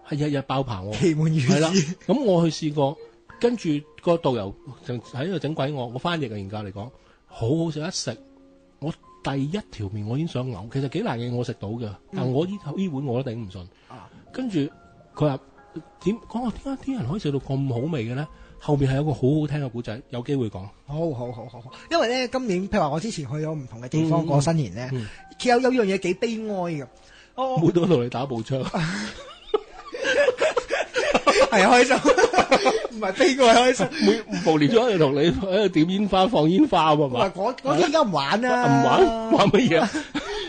係日日爆棚喎。奇門如係啦，咁我去試過，跟住個導遊就喺度整鬼我翻譯嘅研究嚟講，好好食一食，我第一條麵我已經想嘔，其實幾難嘅我食到嘅，但我呢碗我都頂唔順。跟住佢話講話點解啲人可以食到咁好味嘅咧？後邊係有個好好聽嘅古仔，有機會講。好，因為咧今年譬如話我之前去咗唔同嘅地方過新年咧，其實有樣嘢幾悲哀嘅。冇到同你打步槍，係開心，唔係悲哀開心。每無聊咗就同你喺度點煙花放煙花喎嘛。嗰啲而家唔玩啦，唔玩乜嘢啊？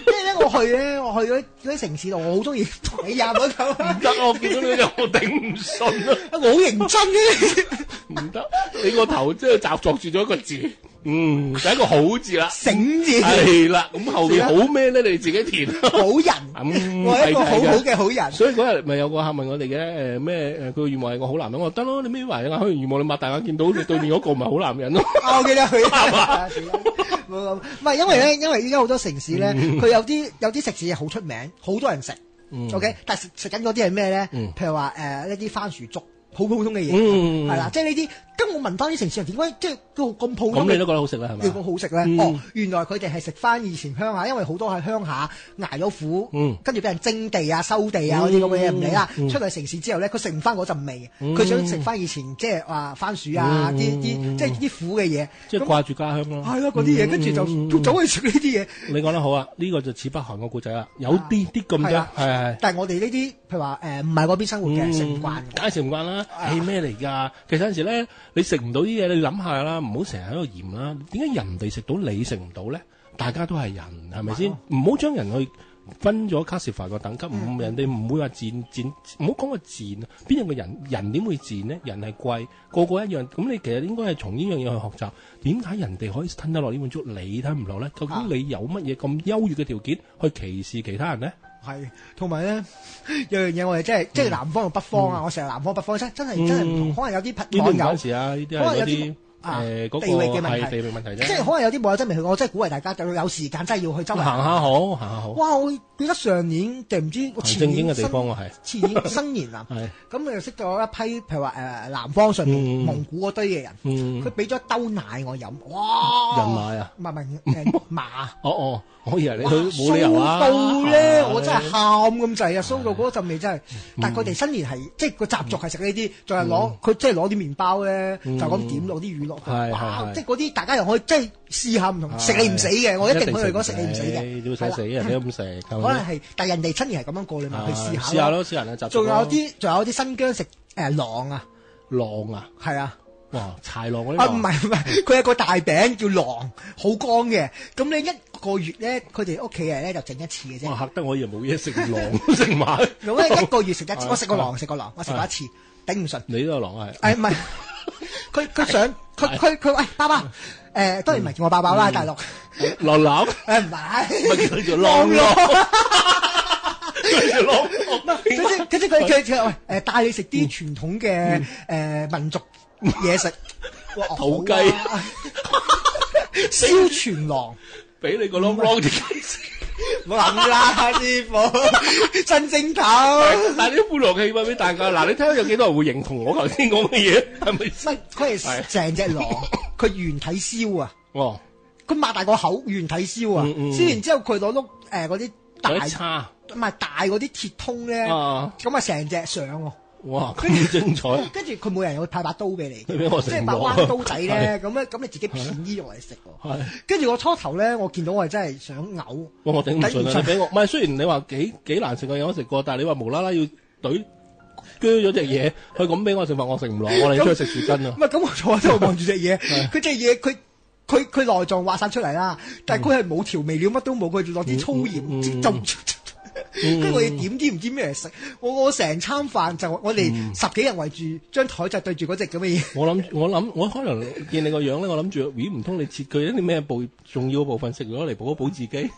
因為咧我去嗰啲城市度，我好中意同你飲嗰嚿。唔得，我見到你就我頂唔順啦。我好認真嘅。唔得，你個頭即係習作住咗一個字，就一個好字啦，醒字係啦。咁後邊好咩咧？你自己填。好人，我係一個好好嘅好人。所以嗰日咪有個客問我哋嘅咩佢個願望係個好男人，我話得咯，你咩話啊？開完願望你擘大眼見到你對面嗰個咪好男人咯。我記得佢。唔係因為咧，因為依家好多城市咧，佢有啲食肆係好出名，好多人食。OK，但係食緊嗰啲係咩咧？譬如話一啲番薯粥。好普通嘅嘢，係啦，即係呢啲。咁我問翻啲城市人點解即係咁普通？咁你都覺得好食啦，係咪？你覺得好食咧？原來佢哋係食翻以前鄉下，因為好多喺鄉下捱咗苦，跟住俾人徵地啊、收地啊嗰啲咁嘅嘢唔理啦。出嚟城市之後咧，佢食唔翻嗰陣味，佢想食翻以前即係話番薯啊啲即係啲苦嘅嘢，即係掛住家鄉咯。係咯，嗰啲嘢跟住就走去食呢啲嘢。你講得好啊，呢個就似北韓個故仔啦，有啲咁啫，係。但係我哋呢啲譬如話唔係嗰邊生活嘅，食唔慣，梗係食唔慣啦。係咩嚟㗎？其實有陣時咧，你食唔到啲嘢，你諗下啦，唔好成日喺度嫌啦。點解人哋食到你食唔到咧？大家都係人，係咪先？唔好將人去分咗 classify 個等級。人哋唔會話賤，唔好講個賤啊！邊有個人點會賤呢？人係貴，個個一樣。咁你其實應該係從呢樣嘢去學習。點解人哋可以吞得落呢碗粥，你吞唔落咧？究竟你有乜嘢咁優越嘅條件去歧視其他人咧？係，同埋咧有樣嘢我哋即係南方同北方啊！我成日南方北方真係唔同，可能有啲網友呢啲係有啲嗰個地域嘅問題，地域問題啫。即係可能有啲網友真未去過，我真係鼓勵大家有時間真係要去周圍行下好，行下好。哇！我記得上年定唔知正經嘅地方係前年新年啊，咁你就識咗一批譬如話南方上面蒙古嗰堆嘅人，佢俾咗一兜奶我飲，哇！人奶啊？唔係馬。哦。我以為你去冇理由啊！騷到咧，我真係喊咁滯啊！騷到嗰陣味真係，但係佢哋新年係即係個習俗係食呢啲，仲係佢即係攞啲麵包咧，就咁點落啲乳酪去，哇！即係嗰啲大家又可以即係試下唔同，食你唔死嘅，我一定可以講食你唔死嘅，要使死人哋都咁食。可能係，但係人哋新年係咁樣過，你咪去試下。試下咯，試人嘅習俗。仲有啲新疆食狼啊，係啊。哇！豺狼嗰啲唔係，佢有個大餅叫狼，好乾嘅。咁你一個月咧，佢哋屋企人咧就整一次嘅啫。哇！嚇得我以為冇嘢食，狼食埋。咁咧一個月食一次，我食過狼，我食過一次，頂唔順。你都有狼係？唔係，佢想佢喂爸爸，當然唔係叫我爸爸啦，大陸狼。唔係，咪叫佢做狼咯。佢做狼。佢喂帶你食啲傳統嘅民族嘢食，土雞、燒全狼，俾你個啷啷啲雞食，冇諗啦，師傅，新正頭。但係啲歡樂氣氛俾大家，嗱，你睇下有幾多人會認同我頭先講嘅嘢，係咪？唔係，佢係成隻狼，佢原體燒啊！哦，佢擘大個口，原體燒啊！燒完之後，佢攞碌嗰啲大叉，唔係大嗰啲鐵通咧，咁啊成隻上喎。哇，咁精彩！跟住佢每人會派把刀俾你，佢俾我食即係把彎刀仔咧，咁你自己片啲肉嚟食喎。跟住我初頭咧，我見到我係真係想嘔。我頂唔順啊！你俾我，唔係雖然你話幾難食嘅嘢我食過，但係你話無啦啦要懟鋸咗隻嘢，佢咁俾我食飯，我食唔落，我哋出去食樹根啊！唔係咁，我坐喺度望住隻嘢，佢隻嘢佢內臟挖晒出嚟啦，但係佢係冇調味料，乜都冇，佢落啲粗鹽就。跟住我哋點啲唔知咩嚟食，我成餐飯就我哋10幾人圍住張台就對住嗰隻咁嘅嘢。我可能見你個樣咧，我諗住咦唔通你切佢一啲咩重要部分食咗嚟補一補自己？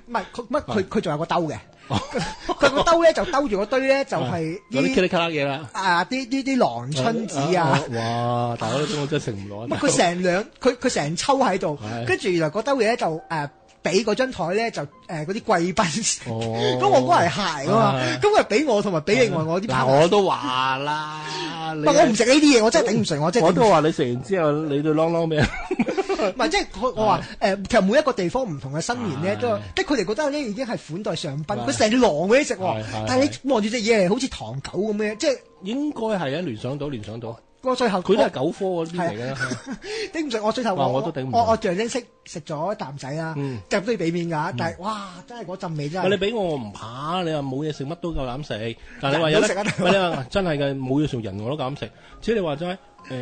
唔係佢仲有個兜嘅，佢個兜咧就兜住個堆咧就係啲茄哩卡啦嘢啦。啲狼春子啊！哇！大佬我真係食唔落。佢成抽喺度，跟住原來嗰兜嘢咧就俾嗰張台咧就嗰啲貴賓，咁我嗰係鞋㗎嘛，咁佢俾我同埋俾另外我啲朋友。我都話啦，我唔食呢啲嘢，我真係頂唔順，我都話你食完之後你對啷啷咩？唔係即係我話其實每一個地方唔同嘅新年咧，都即係佢哋覺得咧已經係款待上賓，佢成狼嗰啲食喎，但係你望住隻嘢好似唐狗咁嘅，即係應該係聯想到。我最後佢都係狗科嗰啲嚟嘅，頂唔順。我最後我都頂唔順。我象徵式食咗一啖仔啦，就都要俾面㗎。但係哇，真係嗰陣味真係。你俾我唔怕，你話冇嘢食乜都夠膽食。但係你話有得食啊？你話真係嘅冇嘢食人我都敢食。至於你話齋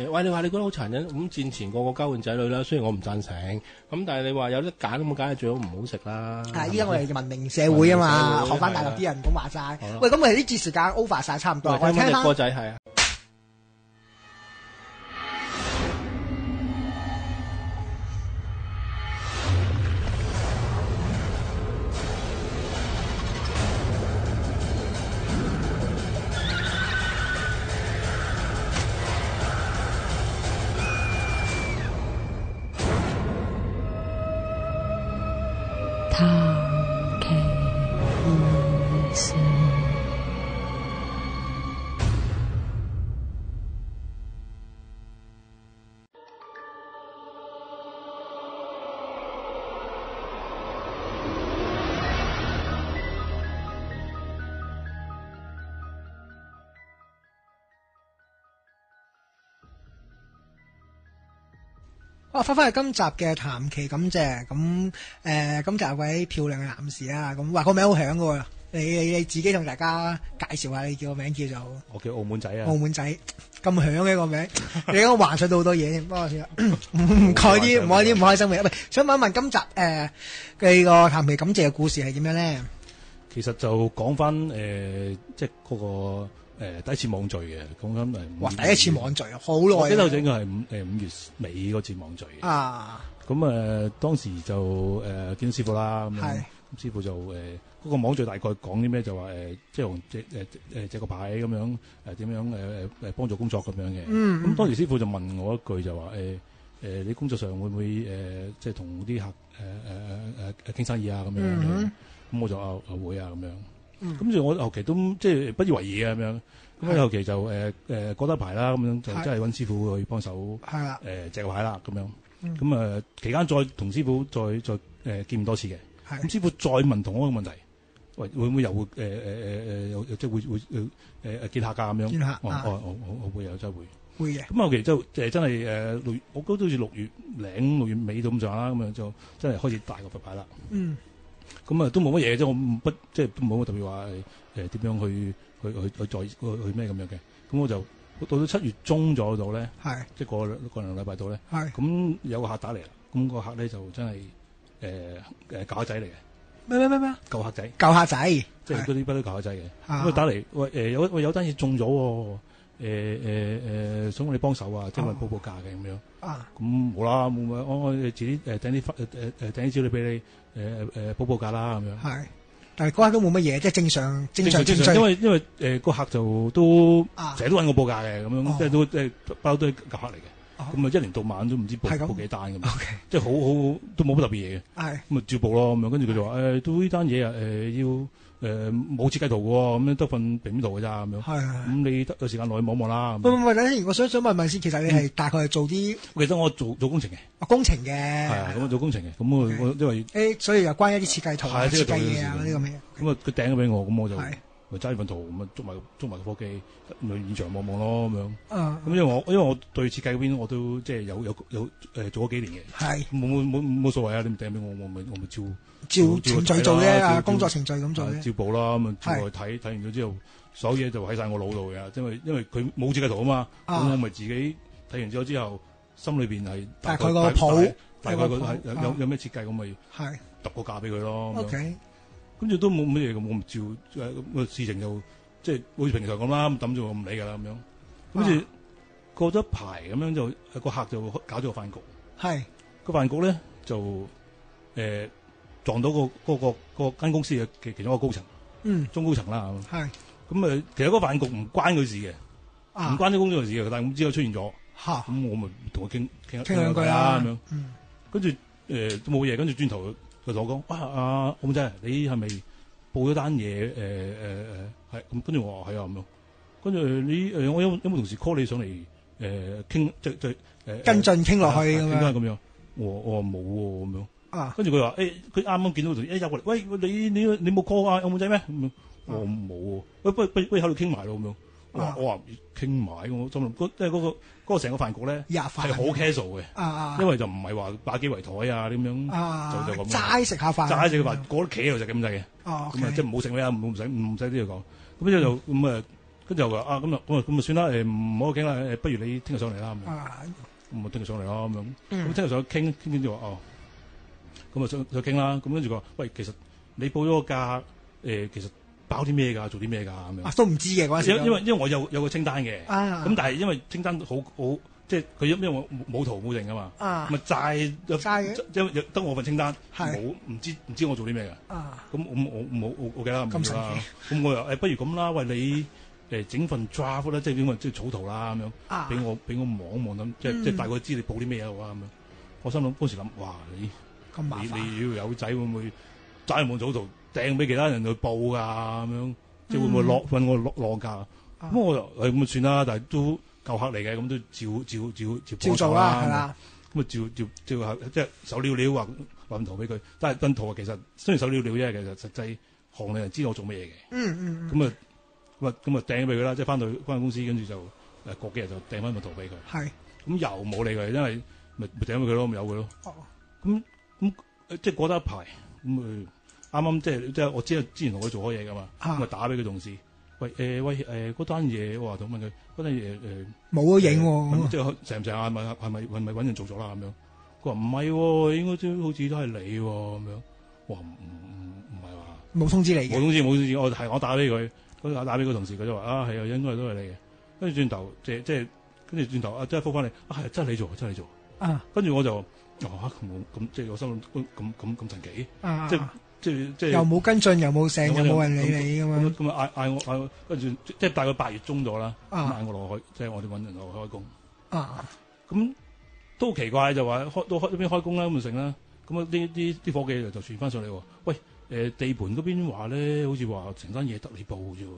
喂，你話你覺得好殘忍咁戰前個個交換仔女啦，雖然我唔贊成，咁但係你話有得揀咁，梗係最好唔好食啦。依家我哋文明社會啊嘛，學翻大陸啲人咁話齋。喂，咁我哋啲節時間 over 晒差唔多，我哋聽翻隻歌仔係啊。翻返去今集嘅談期感謝咁今集有位漂亮嘅男士啦，咁話個名好響嘅喎，你自己同大家介紹下，你叫個名叫做？我叫澳門仔啊！澳門仔咁響嘅個名，你應該幻想到好多嘢添。幫我先啦，唔該啲唔開心嘅。喂，想問一問今集嘅個談期感謝嘅故事係點樣咧？其實就講翻即係嗰個。第一次網聚嘅，講緊哇！第一次網聚好耐，我記得應該係5月尾嗰次網聚嘅。啊！咁當時就見到師傅啦，咁樣師傅就嗰個網聚大概講啲咩？就話即係用借個牌咁樣點樣幫助工作咁樣嘅。咁當時師傅就問我一句就話你工作上會唔會即係同啲客傾生意啊咁樣？咁我就會啊咁樣。咁就我後期都即係不以為意啊咁樣，咁後期就過得排啦咁樣，就真係揾師傅去幫手借個牌啦咁樣。咁期間再同師傅再見咁多次嘅，咁師傅再問同一個問題，喂會唔會又會即係會見客㗎咁樣？見客我會有真係會嘅。咁後期就真係6月，我覺得好似6月尾到咁上下啦，咁樣就真係開始大個佛牌啦。咁都冇乜嘢啫，我即係都冇乜特別話點樣去咩咁樣嘅。咁我就到7月中咗度咧，即係過2禮拜度咧。咁有個客打嚟啦，咁個客咧就真係舊客仔嚟嘅。咩？舊客仔，即係嗰啲不嬲舊客仔嘅。咁佢打嚟，喂有單嘢中咗喎，想我哋幫手啊，即係報價嘅咁樣。咁冇啦，我遲啲訂啲資料俾你。報價啦咁樣，但係嗰刻都冇乜嘢，即係正常，因為個客就都成日都揾我報價嘅咁樣，即係都包都係舊客嚟嘅，咁啊一年到晚都唔知報幾單咁樣，即係好都冇乜特別嘢嘅，咁啊照報咯咁樣，跟住佢就話都呢單嘢啊要。冇設計圖喎，咁樣得份平面圖㗎咋咁樣。咁你有時間落去望望啦。唔，等陣，我想問問先，其實你係大概係做啲？其實我做工程嘅。工程嘅。係啊，咁我做工程嘅，咁我因為所以又關一啲設計圖、設計嘢啊嗰啲咁嘅。咁佢訂咗俾我，咁我就咪揸住份圖咁啊捉埋個科技，咪現場望望咯咁樣。啊，咁因為我對設計嗰邊我都即係有做咗幾年嘅。係冇所謂啊！你唔掟俾我咪照程序做啫，工作程序咁做啫。照報啦，咁啊照去睇完咗之後，所有嘢就喺晒我腦度嘅，因為佢冇設計圖啊嘛，咁我咪自己睇完咗之後，心裏邊係大概個譜，大概有咩設計，我咪揼個價俾佢咯。OK，跟住都冇乜嘢咁，我咪照個事情就即係好似平常咁啦，抌咗我唔理㗎啦咁樣。跟住過咗一排咁樣就個客就搞咗個飯局，個飯局咧就撞到個間公司嘅其中一個高層，中高層啦。咁其實嗰個飯局唔關佢事嘅，唔關啲工作事嘅，但係咁之後出現咗，咁我咪同佢傾兩句啦咁樣。跟住都冇嘢，跟住轉頭佢同我講：阿孔仔，你係咪報咗單嘢？係咁，跟住我話係啊咁樣。跟住你我有冇同事 call 你上嚟傾即跟進傾落去咁樣。咁樣，我話冇喎咁樣。跟住佢話佢啱啱見到同事入過嚟，喂你冇 call 啊有冇仔咩？我冇喎，不如喺度傾埋咯咁樣。我話傾埋，我心諗即係嗰個成個飯局咧係好 casual 嘅，因為就唔係話擺幾圍台啊咁樣，就咁齋食下飯，過得企喺度就咁滯嘅。咁啊即係唔好食咩啊，唔使呢度講。咁之後就咁啊，跟住就話咁啊算啦，唔好傾啦，不如你聽日上嚟啦咁樣。咁啊聽日上嚟啦咁樣。咁聽日上去傾跟住話咁啊再傾啦。咁跟住佢話喂，其實你報咗個價其實包啲咩㗎？做啲咩㗎？咁樣都唔知嘅嗰陣時。因為我有個清單嘅。咁但係因為清單好即係佢因為我冇圖冇定㗎嘛。咪齋因為得我份清單，冇唔知我做啲咩㗎。咁我記得咁樣啦。咁我又不如咁啦，喂你整份 draft 啦，即係草圖啦咁樣，俾我望一望咁，即係大概知你報啲咩啊咁樣。我心諗嗰時諗，哇你要有仔會唔會齋望草圖？掟俾其他人去報㗎咁樣，即係會唔會揾我落價？咁我就咁算啦，但係都舊客嚟嘅，咁都照做啦，係啦。咁啊照即係手潦潦畫份圖俾佢，但係份圖其實雖然手潦潦啫，其實實際行內人知道我做乜嘢嘅。咁啊掟俾佢啦，即係翻公司，跟住就過幾日就掟翻份圖俾佢。咁又冇理佢，因為咪掟俾佢咯，咪由佢咯。咁即係過得一排咁啱啱即係我知之前同佢做開嘢㗎嘛，咁啊打俾佢同事，喂嗰單嘢，我話同問佢嗰單嘢冇咗影喎，即係成唔成啊？係咪揾人做咗啦咁樣？佢話唔係喎，應該都好似都係你喎咁樣。我話唔係話冇通知你嘅，冇通知，我打俾佢，嗰打俾個同事，佢就話係啊，應該都係你嘅。跟住轉頭即係跟住轉頭即係覆翻你，係真係你做，真係你做。跟住我就咁即係我心諗咁神奇，即係又冇跟進，又冇成，又冇人理你咁樣。咁啊嗌我跟住即係大概8月中咗啦，嗌我落去，即係我哋揾人落去開工。咁都好奇怪，就話到一邊開工啦，咁就成啦。咁啊啲伙計就傳翻上嚟喎。喂地盤嗰邊話咧，好似話成單嘢得你報啫喎。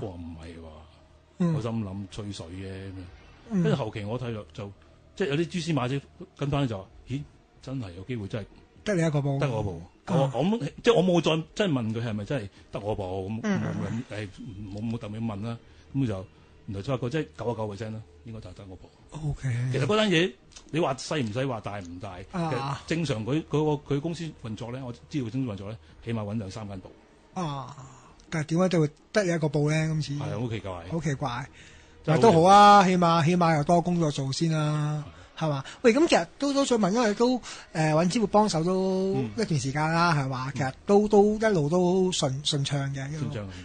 我話唔係喎，我心諗吹水嘅咁樣。跟住後期我睇就即係有啲蛛絲馬跡跟翻就話，咦真係有機會真係得你一個報，得我報。即係我冇再真係問佢係咪真係得我報咁，冇特別問啦。咁就原來發覺即係99%啦，應該就係得我報。O K。其實嗰單嘢你話細唔細，話大唔大？其實正常佢公司運作咧，我知道公司運作咧，起碼揾2-3間報。但係點解就會得你一個報咧？今次係好奇怪，好奇怪。但係都好啊，起碼又多工作做先啦。係嘛？喂，咁其實都想問，因為都揾師傅幫手都一段時間啦，係嘛？其實都一路都順暢嘅，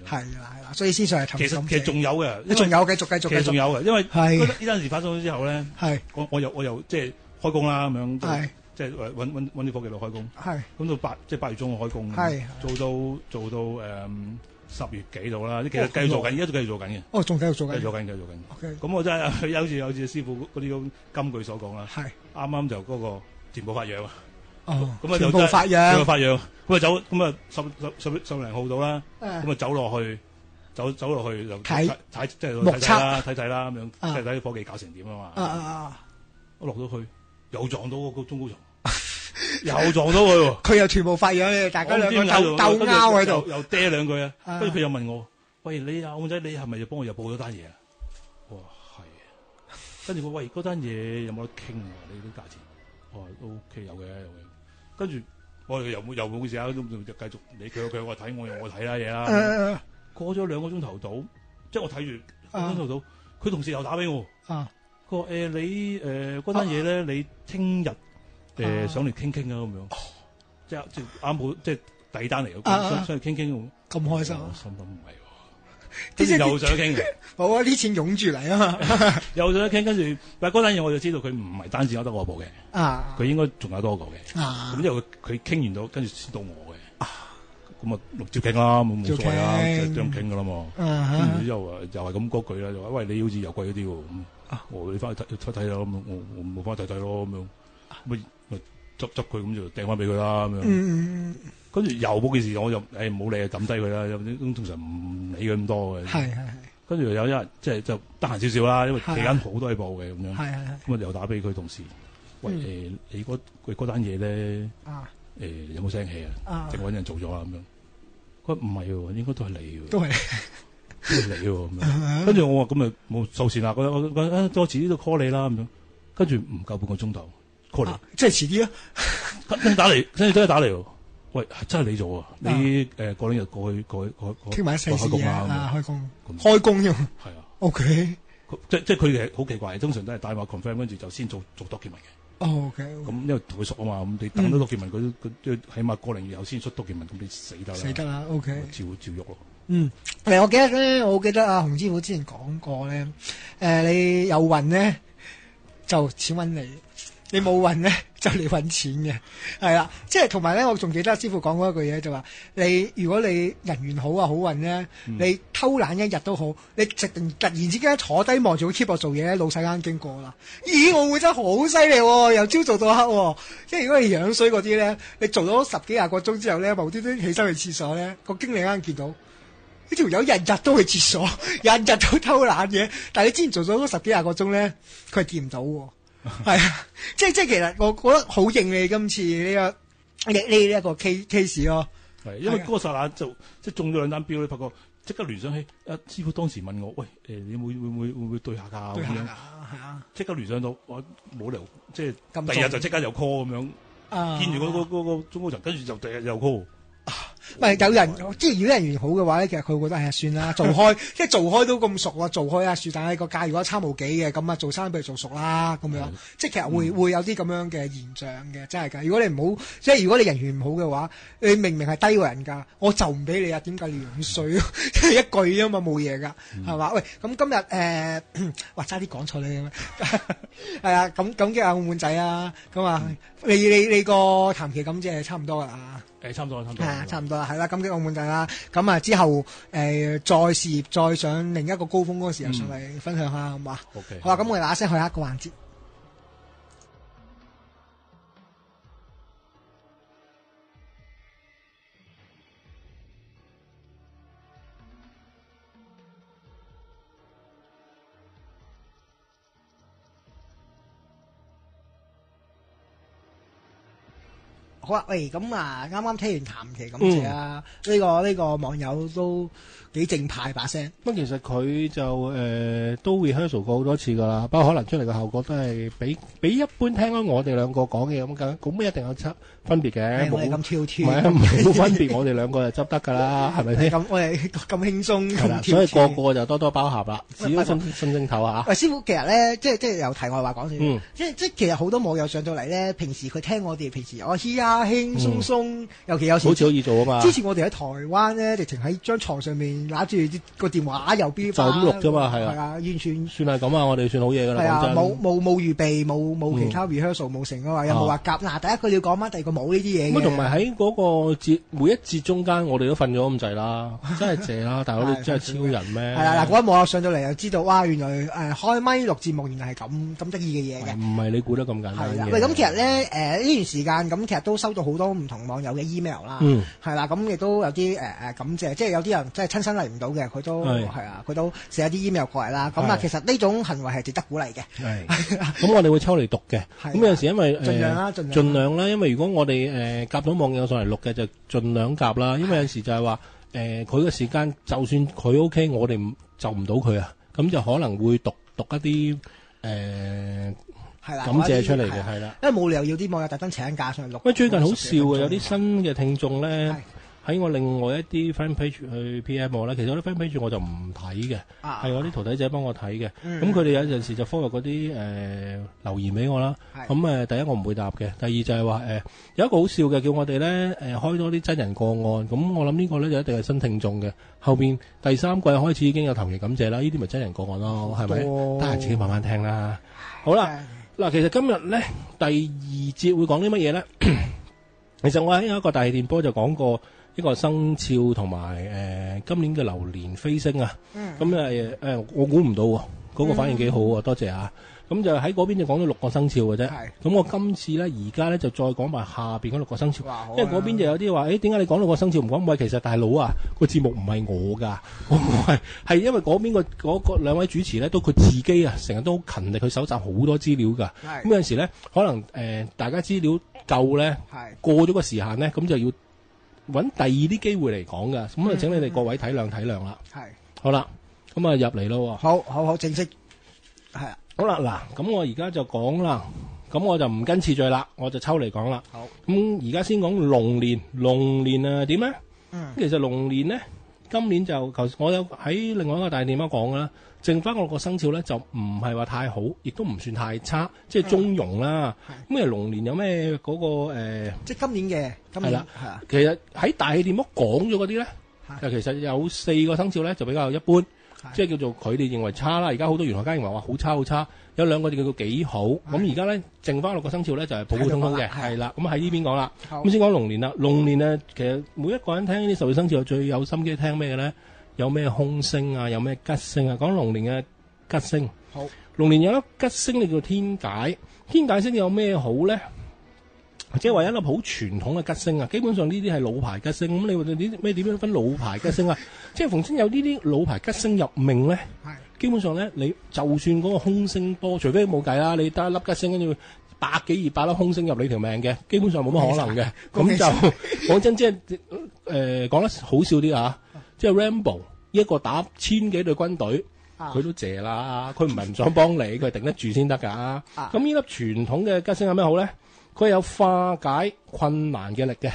係啦，所以先上嚟投訴。其實仲有嘅，你仲有繼續。其實仲有嘅，因為呢單事發生咗之後咧，我又即係開工啦咁樣，即係揾啲伙計度開工。咁到8月中我開工，做到10月幾度啦，其實繼續做緊，而家都繼續做緊嘅。仲繼續做緊。繼續緊。咁我真係有似師傅嗰啲金句所講啦。啱啱就嗰個田部發癢啊。咁啊田部發癢。咁啊走，咁啊十零號到啦。咁啊走落去就睇即係睇啦咁樣，即係睇啲伙計搞成點啊嘛。我落到去又撞到個中高層。又撞到佢喎。佢又全部發樣，大家兩個鬥拗喺度，又嗲兩句啊。跟住佢又問我：喂，你阿澳仔，你係咪又幫我又報咗單嘢啊？我話係。跟住我喂，嗰單嘢有冇得傾啊？你啲價錢？我話都 OK，有嘅。跟住我又冇事啊，都繼續你佢我睇，我睇啦嘢啦。過咗2個鐘頭到，即係我睇住2個鐘頭到，佢同事又打俾我。佢話你嗰單嘢咧，你聽日上嚟傾傾啊咁樣。即係啱好，即係第二單嚟嘅，上嚟傾傾咁開心。我心諗唔係喎，跟住又想傾。好啊，啲錢湧住嚟啊嘛。又想傾，跟住但係嗰單嘢我就知道佢唔係單止有得我報嘅。佢應該仲有多個嘅。咁之後佢傾完到，跟住先到我嘅。咁啊，照傾啦，冇所謂啦，即係咁傾噶啦嘛。跟住之後又係咁嗰句啦，就話喂，你好似又貴咗啲喎。我你翻去睇啦，咁我冇翻去睇咯，咁樣咪執佢，咁就掟翻俾佢啦，咁樣。跟住又冇件事，我就唔好理啊，抌低佢啦。通常唔理佢咁多嘅。係。跟住有一日即係就得閒少少啦，因為期間好多嘢報嘅咁樣。咁啊又打俾佢同事，喂你嗰單嘢咧有冇聲氣啊？定揾人做咗啊？咁樣。佢話唔係喎，應該都係你喎。都係你喎咁樣。跟住我話咁咪冇收線啦。我遲啲都 call 你啦咁樣。跟住唔夠半個鐘頭 call 你，即係遲啲啊！跟住打嚟，跟住真係打嚟喎。喂，真係你做啊？你過兩日過去傾埋一齊開工啊！開工啫嘛。係啊。OK。即係佢哋好奇怪，通常都係打電話 confirm，跟住就先做 document 嘅。OK。咁因為同佢熟啊嘛，咁你等到 document，佢起碼個零月後先出 document，咁你死得啦。死得啦。OK。照喐咯。我記得咧，我記得阿洪師傅之前講過咧，你有運咧就錢揾你，你冇運咧就嚟揾錢嘅，係啦。即係同埋咧，我仲記得師傅講過一句嘢，就話如果你人緣好啊，好運咧，你偷懶一日都好，你突然之間坐低望住個 keyboard 做嘢咧，老細啱經過啦。咦，我會真係好犀利喎，由朝做到黑喎。即係如果你樣衰嗰啲咧，你做咗10幾20個鐘之後咧，無端端起身去廁所咧，個經理啱見到。呢條友日日都去廁所，日日都偷懶嘅。但係你之前做咗10幾20個鐘咧，佢係見唔到喎。係啊，即係其實我覺得好應你今次呢一個 case 咯。係因為嗰個剎那就即係中咗2單標，你發覺即刻聯想起師傅當時問我，喂你會唔會對下㗎咁樣？係啊，即刻聯想到我冇理由即係第二日就即刻又 call 咁樣，見住嗰個中高層，跟住就第二日又 call。唔係有人即係如果人緣好嘅話咧，其實佢會覺得算啦，做開即係做開都咁熟喎，做開啊樹，但係個價如果差無幾嘅，咁啊做生意不如做熟啦咁樣，即係其實會有啲咁樣嘅現象嘅，真係㗎。如果你唔好即係如果你人緣唔好嘅話，你明明係低過人㗎，我就唔俾你啊！點解你樣衰？即係一句啊嘛，冇嘢㗎，係嘛？喂，咁今日哇差啲講錯你嘅係啊，咁嘅澳門仔啊，咁啊，你個談期咁即係差唔多啦。差唔多啦，差唔多啦，係啦，咁嘅澳門仔啦，咁啊之後再事業再上另一個高峰嗰個時候上嚟分享下，好嘛？OK，好啦，咁我哋嗱一聲去下一個環節。好啊，喂，咁啊，啱啱聽完談期感謝啊，呢個網友都幾正派把聲。咁其實佢就都 rehearsal 過好多次噶啦，不過可能出嚟嘅效果都係比一般聽開我哋兩個講嘅咁一定有分別嘅。我哋咁跳跳，唔係冇分別，我哋兩個就執得噶啦，係咪先？咁我哋咁輕鬆咁跳，所以個個就多多包涵啦，只要心聲唞下。喂，師傅，其實咧，即係由題外話講先，即係其實好多網友上到嚟咧，平時佢聽我哋平時輕鬆鬆，尤其有時好似好易做啊嘛。之前我哋喺台灣咧，直情喺張床上面揦住個電話又邊就咁錄啫嘛，係啊，完全算係咁啊，我哋算好嘢噶啦。係啊，冇預備，冇其他 rehearsal 冇成啊嘛，又冇話夾嗱，第一句要講乜，第二個冇呢啲嘢嘅。咁同埋喺嗰個節每一節中間，我哋都瞓咗咁滯啦，真係謝啦！大佬你真係超人咩？係啦，嗱，嗰位網友上到嚟又知道，哇，原來開咪錄節目原來係咁得意嘅嘢嘅。唔係你估得咁簡單嘅。喂，咁其實咧呢段時間咁其實都收收到好多唔同網友嘅 email 啦，係啦，咁亦都有啲感謝，即係有啲人即係親身嚟唔到嘅，佢都係啊，佢都寫一啲 email 過嚟啦。咁啊，其實呢種行為係值得鼓勵嘅。係，咁我哋會抽嚟讀嘅。咁有陣時因為盡量啦，因為如果我哋夾到網友上嚟錄嘅，就盡量夾啦。因為有陣時就係話佢嘅時間，就算佢 OK，我哋就唔到佢啊，咁就可能會讀一啲感謝出嚟嘅，係啦。因為冇理由要啲網友特登請假上嚟錄。喂，最近好笑嘅，有啲新嘅聽眾咧喺我另外一啲 fan page 去 PM 我咧，其實我啲 fan page 我就唔睇嘅，係我啲徒弟仔幫我睇嘅。咁佢哋有陣時就 forward 嗰啲留言俾我啦。咁第一我唔會答嘅，第二就係話有一個好笑嘅，叫我哋咧開多啲真人個案。咁我諗呢個咧就一定係新聽眾嘅。後邊第3季開始已經有投其感謝啦，呢啲咪真人個案咯，係咪？得閒自己慢慢聽啦。好啦，嗱，其實今日咧第2節會講啲乜嘢咧？其實我喺一個大氣電波就講過一個生肖同埋今年嘅流年飛星啊。咁我估唔到喎，嗰個反應幾好喎，多謝啊！咁就喺嗰邊就講咗6個生肖嘅啫。咁我今次咧而家咧就再講埋下邊嗰6個生肖，因為嗰邊就有啲話，點解你講6個生肖唔講？喂，其實大佬啊，個節目唔係我㗎，我唔係因為嗰邊嗰2位主持咧，都佢自己啊，成日都好勤力去搜集好多資料㗎。咁有陣時咧，可能大家資料夠咧，過咗個時限咧，咁就要揾第二啲機會嚟講㗎。咁啊，請你哋各位體諒啦。好啦，咁啊入嚟咯。好，正式係啊。好啦，嗱，咁我而家就講啦，咁我就唔跟次序啦，我就抽嚟講啦。好，咁而家先講龍年啊點咧？其實龍年咧，今年就我有喺另外一個大電話講啦，剩翻6個生肖咧就唔係話太好，亦都唔算太差，即係中庸啦。咁龍年有咩嗰個即係今年嘅，係啦，係啊。其實喺大氣電波講咗嗰啲咧，就其實有4個生肖咧就比較一般。即係叫做佢哋認為差啦，而家好多玄學家認為話好差，有2個就叫做幾好。咁而家咧剩翻6個生肖咧就係普普通通嘅，係啦。咁喺呢邊講啦，咁先講龍年啦。龍年咧，其實每一個人聽呢啲12生肖最有心機聽咩嘅咧？有咩凶星啊？有咩吉星啊？講龍年嘅吉星。好，龍年有粒吉星，你叫天解。天解星有咩好咧？即係話一粒好傳統嘅吉星啊，基本上呢啲係老牌吉星。咁你話啲咩點樣分老牌吉星啊？即係逢親有呢啲老牌吉星入命咧，基本上咧你就算嗰個凶星多，除非冇計啦，你得一粒吉星跟住100幾200粒凶星入你條命嘅，基本上冇乜可能嘅。咁就講真，即係講得好笑啲啊，即係 Rambo 一個打1000幾隊軍隊，佢都謝啦，佢唔係唔想幫你，佢係頂得住先得㗎。咁呢粒傳統嘅吉星有咩好咧？佢有化解困難嘅力嘅，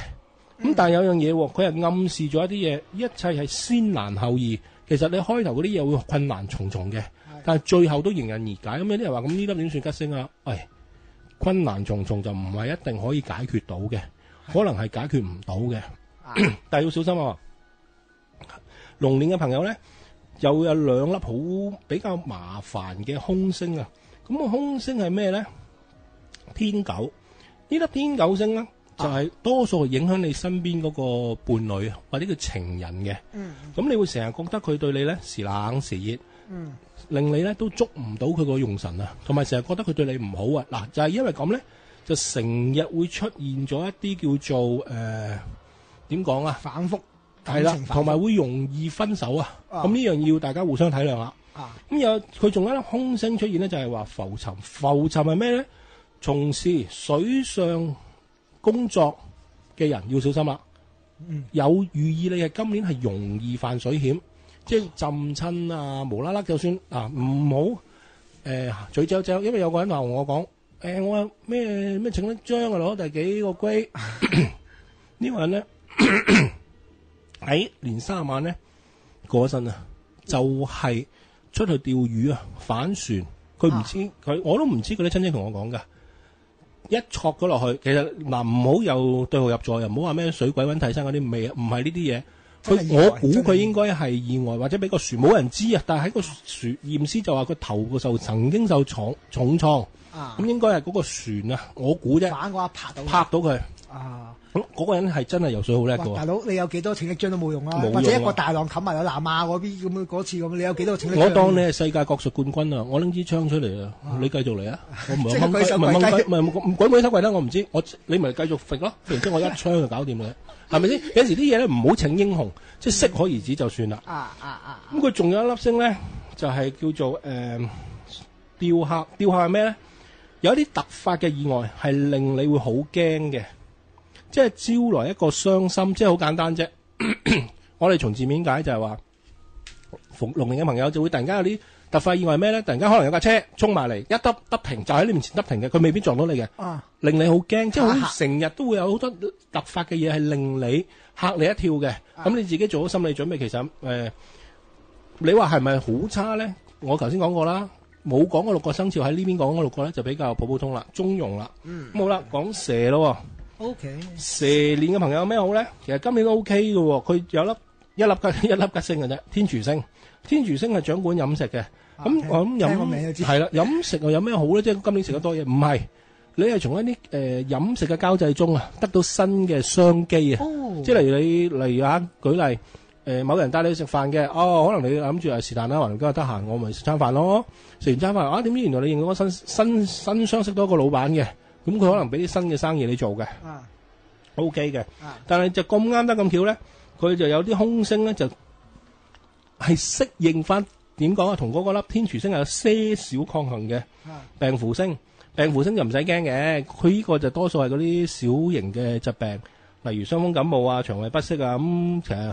咁但係有樣嘢喎，佢係暗示咗一啲嘢，一切係先難後易。其實你開頭嗰啲嘢會困難重重嘅，但係最後都迎刃而解。咁有啲人話咁呢粒點算吉星啊？困難重重就唔係一定可以解決到嘅，可能係解決唔到嘅。但係要小心啊！龍年嘅朋友咧，又有2粒好比較麻煩嘅凶星啊！咁個凶星係咩咧？天狗。呢粒天狗星咧，就係多數影響你身邊嗰個伴侶或者叫情人嘅。咁你會成日覺得佢對你咧時冷時熱，令你咧都捉唔到佢個用神啊，同埋成日覺得佢對你唔好啊。嗱，就係因為咁咧，就成日會出現咗一啲叫做點講啊，反覆係啦，同埋會容易分手啊。咁呢樣要大家互相體諒啦。咁佢仲有一粒凶星出現咧，就係話浮沉。浮沉係咩咧？從事水上工作嘅人要小心啦。有寓意你係今年係容易犯水險，即係浸親啊，無啦啦就算唔好嘴嚼嚼，因為有個人話我講我咩請一張啊攞第幾個龜呢個人咧喺年30晚咧過咗身啊，就係出去釣魚啊，反船佢唔知佢我都唔知佢啲親戚同我講㗎。一戳咗落去，其實唔好又對號入座，又唔好話咩水鬼揾替身嗰啲，唔係呢啲嘢。我估佢應該係意外，或者俾個船冇人知啊。但係喺個船驗屍就話佢頭個受曾經受重創，咁應該係嗰個船啊，我估啫。反嘅話拍到佢。嗰個人係真係游水好叻嘅。大佬，你有幾多拯溺章都冇用啊！或者一個大浪冚埋有南亞嗰邊咁嗰次咁，你有幾多拯溺章？我當你係世界國術冠軍啊！我拎支槍出嚟啊！你繼續嚟啊！我唔係掹雞，唔鬼鬼手跪低，我唔知。你咪繼續揈咯，然之後我一槍就搞掂你，係咪先？有時啲嘢咧唔好逞英雄，即係適可而止就算啦。咁佢仲有一粒星咧，就係叫做吊客。吊客係咩咧？有一啲突發嘅意外係令你會好驚嘅。即係招來一個傷心，即係好簡單啫。我哋從字面解就係話，龍年嘅朋友就會突然間有啲突發意外咩咧？突然間可能有架車衝埋嚟，一揼停，就喺你面前揼停嘅，佢未必撞到你嘅，令你好驚。即係好似成日都會有好多突發嘅嘢係令你嚇你一跳嘅。咁你自己做好心理準備，其實你話係咪好差咧？我頭先講過啦，冇講嗰6個生肖喺呢邊講嗰6個咧，就比較普普通啦，中庸啦。咁好啦，講蛇咯。OK， 蛇年嘅朋友有咩好咧？其實今年都 OK 嘅，佢有一粒吉星嘅啫，天廚星。天廚星係掌管飲食嘅。咁我諗係啦，飲食又有咩好咧？即係今年食得多嘢，唔係你係從一啲飲食嘅交際中啊，得到新嘅商機啊。即係例如舉例某人帶你去食飯嘅，可能你諗住是但啦，可能今日得閒，我咪食餐飯咯。食完餐飯點知原來你認到個新相識多個老闆嘅。咁佢可能俾啲新嘅生意你做嘅，OK 嘅，但係就咁啱得咁巧咧，佢就有啲空星咧，就係適應翻點講啊，同嗰個粒天廚星係有些少抗衡嘅病符星。病符星就唔使驚嘅，佢呢個就多數係嗰啲小型嘅疾病，例如傷風感冒啊、腸胃不適啊，咁其實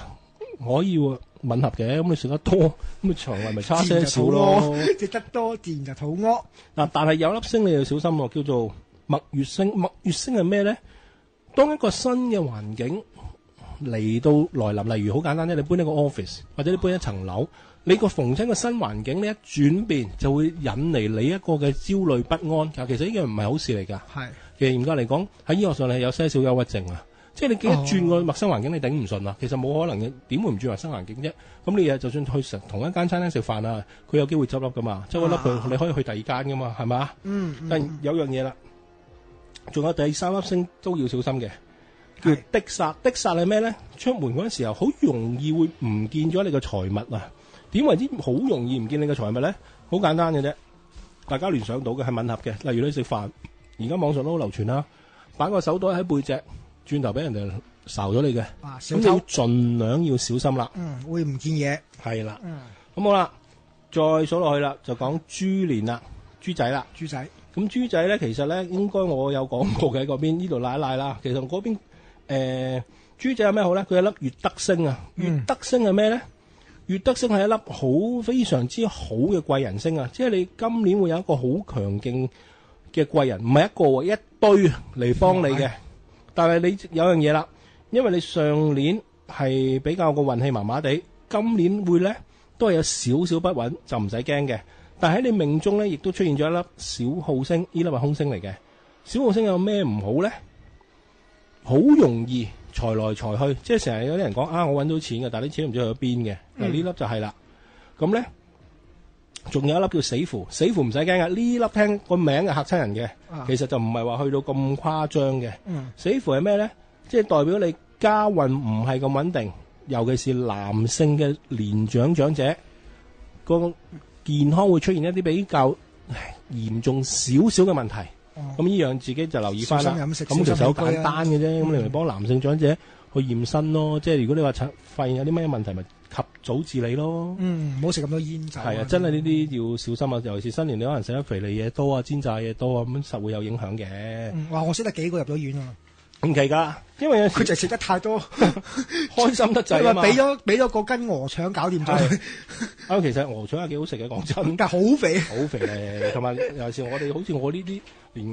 可以吻合嘅。咁你食得多，咁你腸胃咪差些少咯。食得多自然就肚屙。嗱，但係有粒星你要小心喎，叫做蜜月星。蜜月星係咩咧？當一個新嘅環境嚟到來臨，例如好簡單啫，你搬一個 office 或者你搬一層樓，你個逢親個新環境，你一轉變就會引嚟你一個嘅焦慮不安。其實呢樣唔係好事嚟㗎。係，其實嚴格嚟講，喺醫學上係有些少憂鬱症啊。即係你一轉個陌生環境，你頂唔順啊。其實冇可能嘅，點會唔轉陌生環境啫？咁你就算去同一間餐廳食飯啊，佢有機會執笠㗎嘛。執咗笠佢，你可以去第二間㗎嘛，係咪？但有樣嘢啦。仲有第3粒星都要小心嘅，叫的煞。的煞係咩咧？出門嗰陣時候好容易會唔見咗你嘅財物啊！點為之好容易唔見你嘅財物咧？好簡單嘅啫，大家聯想到嘅係吻合嘅。例如你食飯，而家網上都好流傳啦，擺個手袋喺背脊，轉頭俾人哋睄咗你嘅，咁你要盡量要小心啦。會唔見嘢。係啦。咁好啦，再數落去啦，就講豬年啦，豬仔啦，豬仔。咁豬仔咧，其實咧應該我有講過嘅，嗰邊呢度拉一拉啦。其實嗰邊豬仔有咩好咧？佢有粒月德星啊。月德星係咩咧？月德星係一粒非常之好嘅貴人星啊！即係你今年會有一個好強勁嘅貴人，唔係一個，一堆嚟幫你嘅。但係你有樣嘢啦，因為你上年係比較個運氣麻麻地，今年會咧都係有少少不穩，就唔使驚嘅。但係喺你命中咧，亦都出現咗一粒小耗星，呢粒係空星嚟嘅。小耗星有咩唔好咧？好容易財來財去，即係成日有啲人講我揾到錢嘅，但係啲錢唔知去咗邊嘅。嗱呢粒就係啦。咁咧，仲有一粒叫死符，死符唔使驚嘅。呢粒聽個名係嚇親人嘅，其實就唔係話去到咁誇張嘅。死符係咩咧？即係代表你家運唔係咁穩定，尤其是男性嘅年長長者個健康會出現一啲比較嚴重少少嘅問題，咁呢樣自己就留意翻啦。咁其實好簡單嘅啫，咁你咪幫男性長者去驗身咯。即係如果你話發現有啲咩問題，咪及早治理咯。唔好食咁多煙酒。係啊，真係呢啲要小心啊！尤其是新年你可能食得肥膩嘢多啊，煎炸嘢多啊，咁實會有影響嘅。哇！我識得幾個入咗院啊！唔奇噶，因為佢就食得太多，開心得滯啊嘛。俾咗個斤鵝腸搞掂咗。其實鵝腸係幾好食嘅，講真。但係好肥，好肥咧。同埋尤其是我哋，好似我呢啲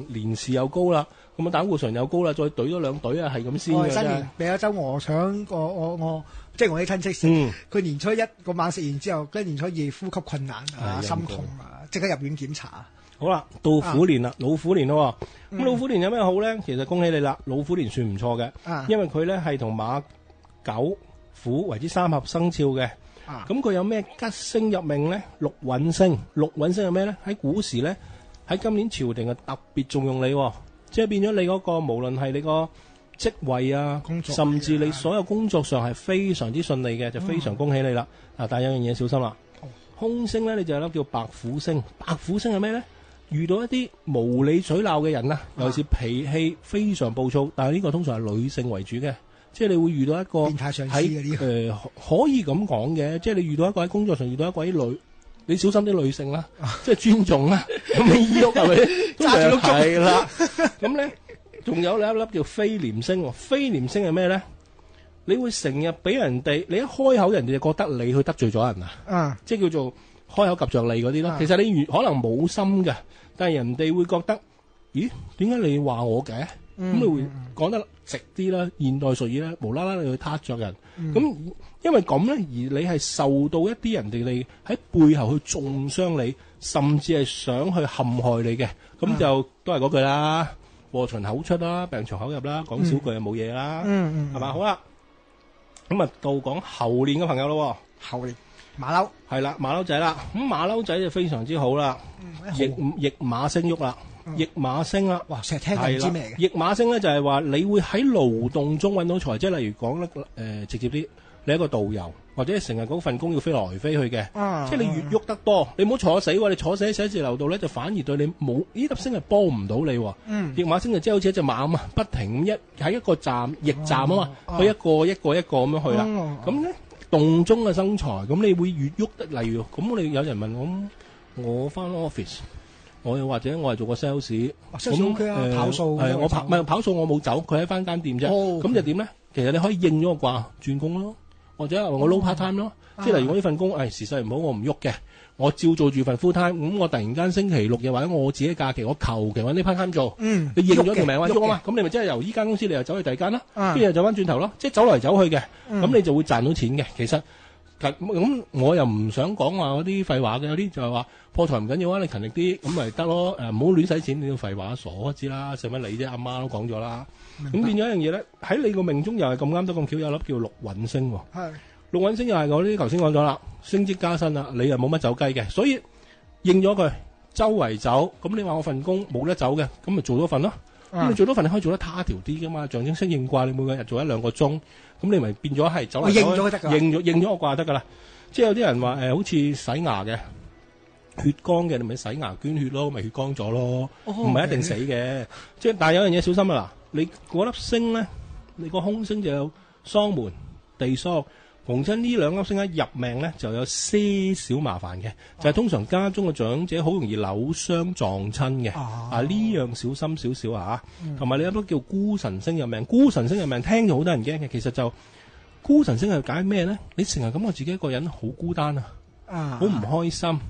年事又高啦，咁啊膽固醇又高啦，再懟多兩懟啊，係咁先嘅。新年俾咗周鵝腸，我即係我啲親戚食，佢年初一嗰晚食完之後，跟住年初二呼吸困難啊、心痛啊，即刻入院檢查。好啦，到虎年啦，老虎年咯。咁老虎年有咩好咧？其實恭喜你啦，老虎年算唔錯嘅，因為佢咧係同馬、狗、虎為之三合生肖嘅。咁佢有咩吉星入命咧？六運星，六運星係咩咧？喺古時咧，喺今年朝廷係特別重用你，即係變咗你嗰個無論係你個職位啊，甚至你所有工作上係非常之順利嘅，就非常恭喜你啦。但係有樣嘢小心啦，空星咧你就有粒叫白虎星。白虎星係咩咧？遇到一啲無理取鬧嘅人啊，尤其是脾氣非常暴躁，但係呢個通常係女性為主嘅，即係你會遇到一個變態上司嗰啲可以咁講嘅，即係你遇到一個喺工作上遇到一個啲女，你小心啲女性啦，即係尊重啦，咁你喐係咪？揸住碌竹係啦，咁咧仲有一粒叫飛廉星。飛廉星係咩咧？你會成日俾人哋，你一開口人哋就覺得你去得罪咗人啊，即係叫做開口及着脷嗰啲咯。其實你可能冇心嘅，但係人哋會覺得，咦？點解你話我嘅？咁你會講得直啲啦，現代術語咧，無啦啦你去撻着人，咁因為咁咧，而你係受到一啲人哋你喺背後去中傷你，甚至係想去陷害你嘅，咁就都係嗰句啦，禍從口出啦，病從口入啦，講少句就冇嘢啦，係嘛？好啦，咁啊到講猴年嘅朋友咯，猴年馬騮係啦，馬騮仔啦，咁馬騮仔就非常之好啦，驛馬星喐啦。驛馬星啦，哇！成日聽唔知咩嘅。驛馬星咧就係話你會喺勞動中揾到財，即係例如講咧直接啲，你一個導遊或者成日嗰份工要飛來飛去嘅，即係你越喐得多，你唔好坐死喎，你坐死喺寫字樓度咧就反而對你冇呢粒星係幫唔到你。驛馬星就即係好似一隻馬咁啊，不停咁喺一個站驛站啊嘛，去一個咁樣去啦。咁咧動中嘅生財，咁你會越喐得，例如咁你有人問我翻 office。我又或者我係做個 sales， 咁跑數我跑數我冇走，佢喺翻間店啫。咁就點咧？其實你可以應咗個卦轉工咯，或者我撈 part time 咯。即係例如我呢份工，時勢唔好，我唔喐嘅，我照做住份 full time。咁我突然間星期六日或者我自己假期，我求其揾啲 part time 做。你應咗條命話喐啊嘛，咁你咪即係由依間公司你又走去第二間啦，跟住又走翻轉頭咯，即係走嚟走去嘅。咁你就會賺到錢嘅。其實。咁我又唔想講話嗰啲廢話嘅，有啲就係話破財唔緊要啊，你勤力啲咁咪得咯，唔好亂使錢，你要廢話傻知啦，使乜理啫？阿媽都講咗啦。咁變咗一樣嘢咧，喺你個命中又係咁啱得咁巧，有粒叫六運星喎。係六運星又係我啲頭先講咗啦，升職加薪啦，你又冇乜走雞嘅，所以應咗佢周圍走。咁你話我份工冇得走嘅，咁咪做多份咯。咁你做多份你可以做得他條啲噶嘛，象徵式應卦，你每個日做1-2個鐘，咁你咪變咗係走嚟走去，應咗個卦得噶啦。即係有啲人話好似洗牙嘅血光嘅，你咪洗牙捐血咯，咪血光咗咯，唔係一定死嘅。即係但係有樣嘢小心啊嗱，你嗰粒星咧，你個空星就有喪門、地喪。逢親呢兩粒星一入命咧，就有些少麻煩嘅，就係通常家中嘅長者好容易扭傷撞親嘅。呢樣小心少少啊，同埋你有粒叫孤神星入命，孤神星入命聽就好多人驚嘅，其實就孤神星係解咩咧？你成日感覺自己一個人好孤單啊，好唔開心，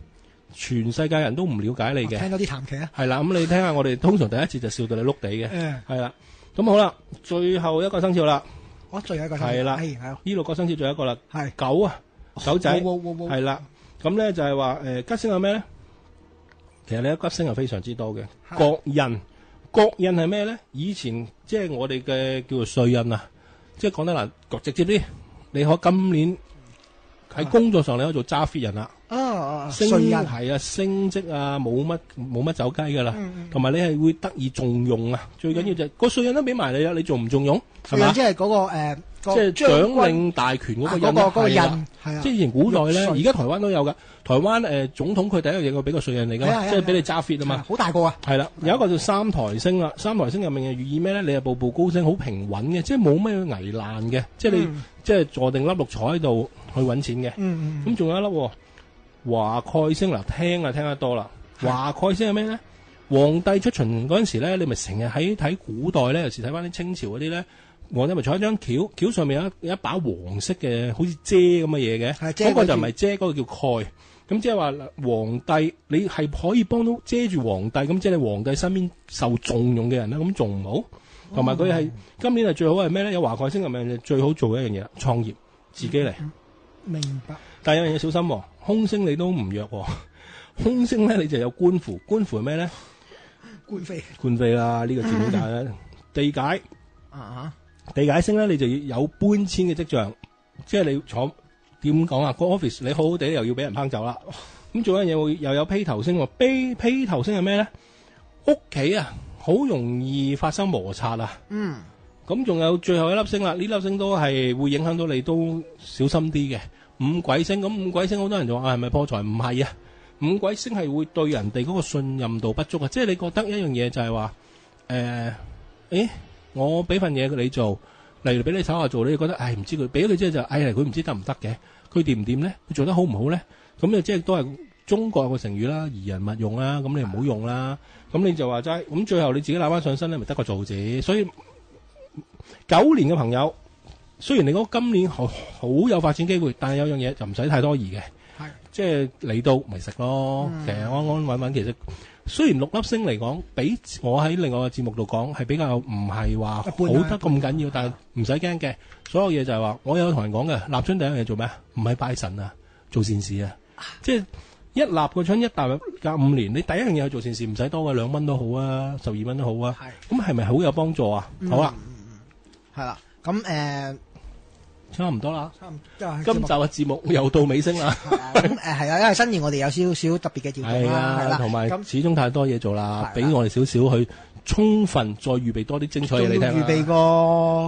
全世界人都唔了解你嘅。聽多啲談劇啊，係啦，咁你聽下我哋通常第一節就笑到你碌地嘅，係啦，咁好啦，最後一個生肖啦。最後一個係啦，呢6個生肖最後一個啦，係狗啊，狗仔係啦，咁咧就係話吉星係咩咧？其實你吉星係非常之多嘅，國印，國印係咩咧？以前即係我哋嘅叫做歲印啊，即係講得難，直接啲，你可今年喺工作上你可以做揸 fit 人啦。升係啊，升職啊，冇乜走雞噶啦，同埋你係會得以重用啊。最緊要就係個稅印都俾埋你啦，你仲唔重用？係嘛？即係嗰個即係掌領大權嗰個印，嗰個印係啊。即係以前古代咧，而家台灣都有噶。台灣總統佢第一樣嘢佢俾個稅印嚟噶，即係俾你揸 fit 啊嘛。好大個啊！係啦，有一個叫三台星啦，三台星入面係寓意咩咧？你係步步高升，好平穩嘅，即係冇咩危難嘅，即係你即係坐定粒六彩喺度去揾錢嘅。咁仲有一粒。華蓋星嗱，聽得多啦。華蓋星係咩咧？皇帝出巡嗰陣時咧，你咪成日喺睇古代咧，有時睇翻啲清朝嗰啲咧，皇帝咪坐喺張橋，橋上面有一把黃色嘅好似遮咁嘅嘢嘅，嗰個就唔係遮，嗰個叫蓋。咁即係話皇帝你係可以幫到遮住皇帝，咁即係你皇帝身邊受重用嘅人啦，咁仲唔好？同埋佢係今年係最好係咩咧？有華蓋星入面最好做嘅一樣嘢，創業自己嚟。明白。但係有樣嘢小心喎，空星你都唔弱喎，空星咧你就有官符，官符係咩咧？官非啦，呢個字點解咧？地解地解星咧，你就要有搬遷嘅跡象，即係你坐點講啊？個 office 你好好地又要俾人拚走啦。咁仲有一樣嘢會又有披頭星喎，披頭星係咩咧？屋企啊，好容易發生摩擦啊。咁仲有最後一粒星啦，呢粒星都係會影響到你，都小心啲嘅。五鬼星，咁五鬼星好多人就話係咪破財？唔係啊，五鬼星係會對人哋嗰個信任度不足啊，即係你覺得一樣嘢就係話我俾份嘢你做，例如俾你手下做，你覺得唔知佢俾咗佢之後就佢唔知得唔得嘅，佢掂唔掂咧？佢做得好唔好咧？咁就即係都係中國有個成語啦，疑人勿用啦，咁你唔好用啦。咁你就話齋，咁最後你自己攬翻上身咧，咪得個做字。所以9年嘅朋友，雖然你講今年好有發展機會，但係有樣嘢就唔使太多疑嘅，即係嚟到咪食咯。其實安安穩穩，其實雖然6粒星嚟講，比我喺另外個節目度講係比較唔係話好得咁緊要，但係唔使驚嘅。所有嘢就係話，我有同人講嘅，立春第一樣嘢做咩？唔係拜神啊，做善事啊，即係。一立個春，一踏入5年，你第一樣嘢去做善事，唔使多嘅，2蚊都好啊，12蚊都好啊。咁係咪好有幫助啊？好啦，係啦，咁差唔多啦。今集嘅節目又到尾聲啦。咁係啊，因為新年我哋有少少特別嘅調整啦，係啦，同埋始終太多嘢做啦，俾我哋少少去充分再預備多啲精彩嘢你聽啦。預備個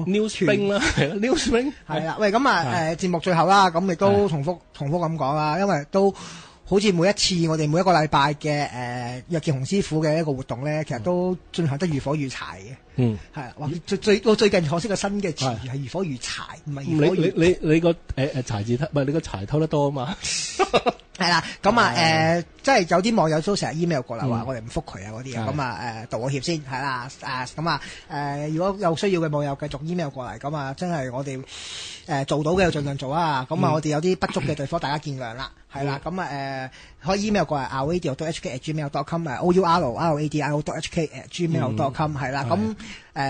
Newspring 啦，係啦 Newspring 係啦。喂，咁節目最後啦，咁亦都重複咁講啦，因為都。好似每一次我哋每一個禮拜嘅約見洪師傅嘅一個活動咧，其實都進行得如火如柴嘅。係啊，我最近學識個新嘅詞語係如火如柴，唔係如火如。你個柴字唔係你個柴偷得多啊嘛。係啦，咁即係有啲網友都成日 email 過嚟話我哋唔覆佢啊嗰啲啊，咁道個歉先係啦。咁如果有需要嘅網友繼續 email 過嚟，咁真係我哋做到嘅就盡量做啊。咁我哋有啲不足嘅地方，大家見諒啦。係啦，咁可以 email 過嚟 ouradio.hk@gmail.com ourradio.hk@gmail.com 係啦。咁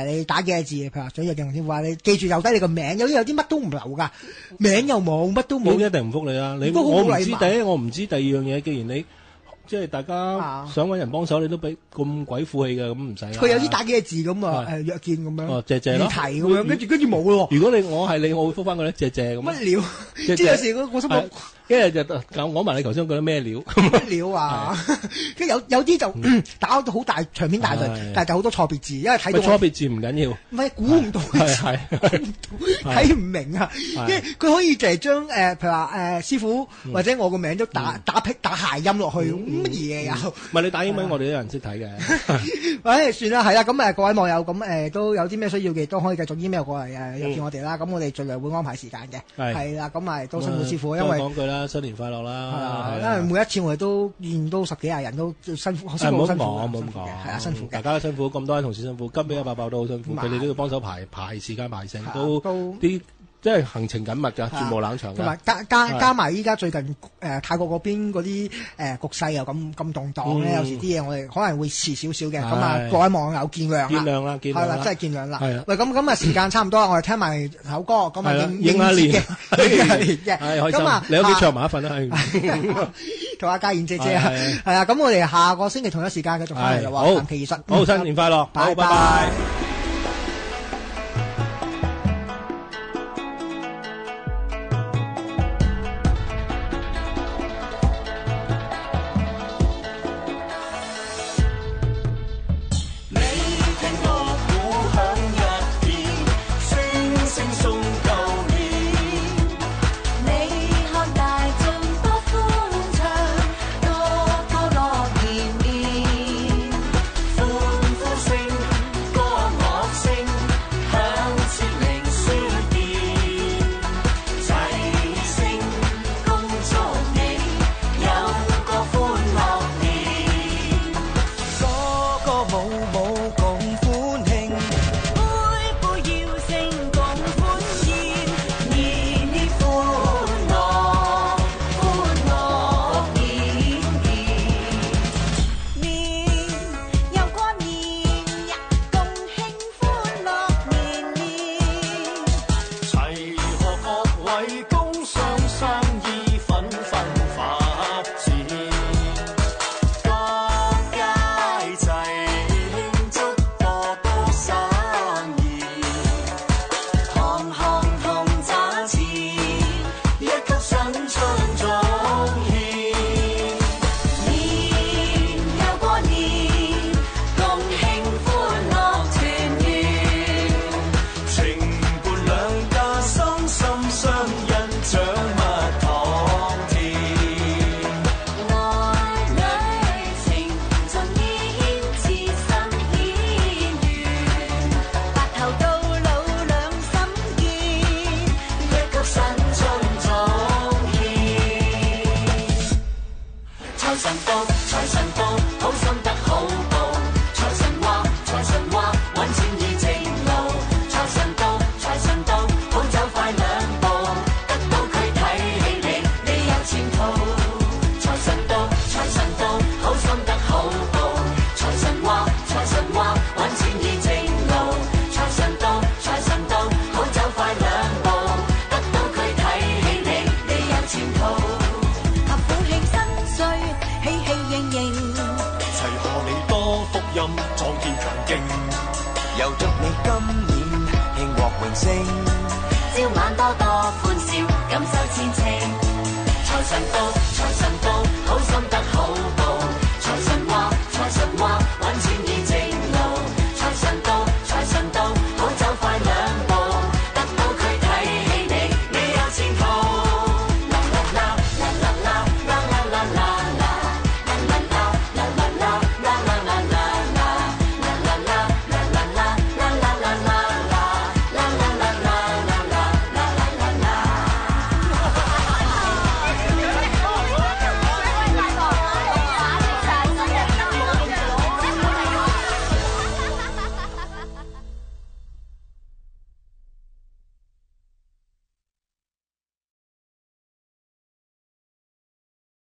你打幾個字，譬如話想約見洪師傅話，你記住留低你個名，有啲乜都唔留噶，名又冇，乜都冇。一定唔覆你啦。我唔知第一，我唔知第二樣嘢。既然你即係大家想揾人幫手，你都俾咁鬼負氣嘅，咁唔使啦。佢有啲打幾個字咁啊，約見咁樣，謝咯，提咁樣，跟住冇咯。如果我係你，我會覆翻佢咧，謝咁。乜料？即係有時我心諗。一日就講埋你頭先覺得咩料？咩料啊？跟住有啲就打到好大長篇大論，但係就好多錯別字，因為睇到錯別字唔緊要，唔係估唔到，睇唔明啊！因為佢可以就係將譬如話師傅或者我個名都打諧音落去，乜嘢又？唔係你打英文，我哋都有人識睇嘅。算啦，係啦，咁各位網友咁都有啲咩需要嘅，都可以繼續 email 過嚟約見我哋啦。咁我哋盡量會安排時間嘅。係啦，咁都辛苦師傅，因為講句啦。新年快樂啦！因為每一次我哋都見到10幾廿人都辛苦，辛苦。唔好咁講，係啊，辛苦。大家都辛苦，咁多位同事辛苦，金比100爆都好辛苦，佢哋都要幫手排時間排成，都啲即係行程緊密㗎，絕無冷場㗎。同埋加埋依家最近泰國嗰邊嗰啲局勢又咁動盪咧，有時啲嘢我哋可能會遲少少嘅，咁各位網友見諒啦。見諒啦，係啦，真係見諒啦。喂，咁時間差唔多啦，我哋聽埋首歌，咁應下年嘅，咁你屋企唱埋一份啦，同阿嘉燕姐姐啊，係啊，咁我哋下個星期同一時間繼續翻嚟啦喎，談其實好，新年快樂，拜拜。歡呼聲，歌舞。音壯健強勁。又祝你今年慶獲榮升，朝晚多多歡笑，感受前程。財神到，財神到，好心得好報。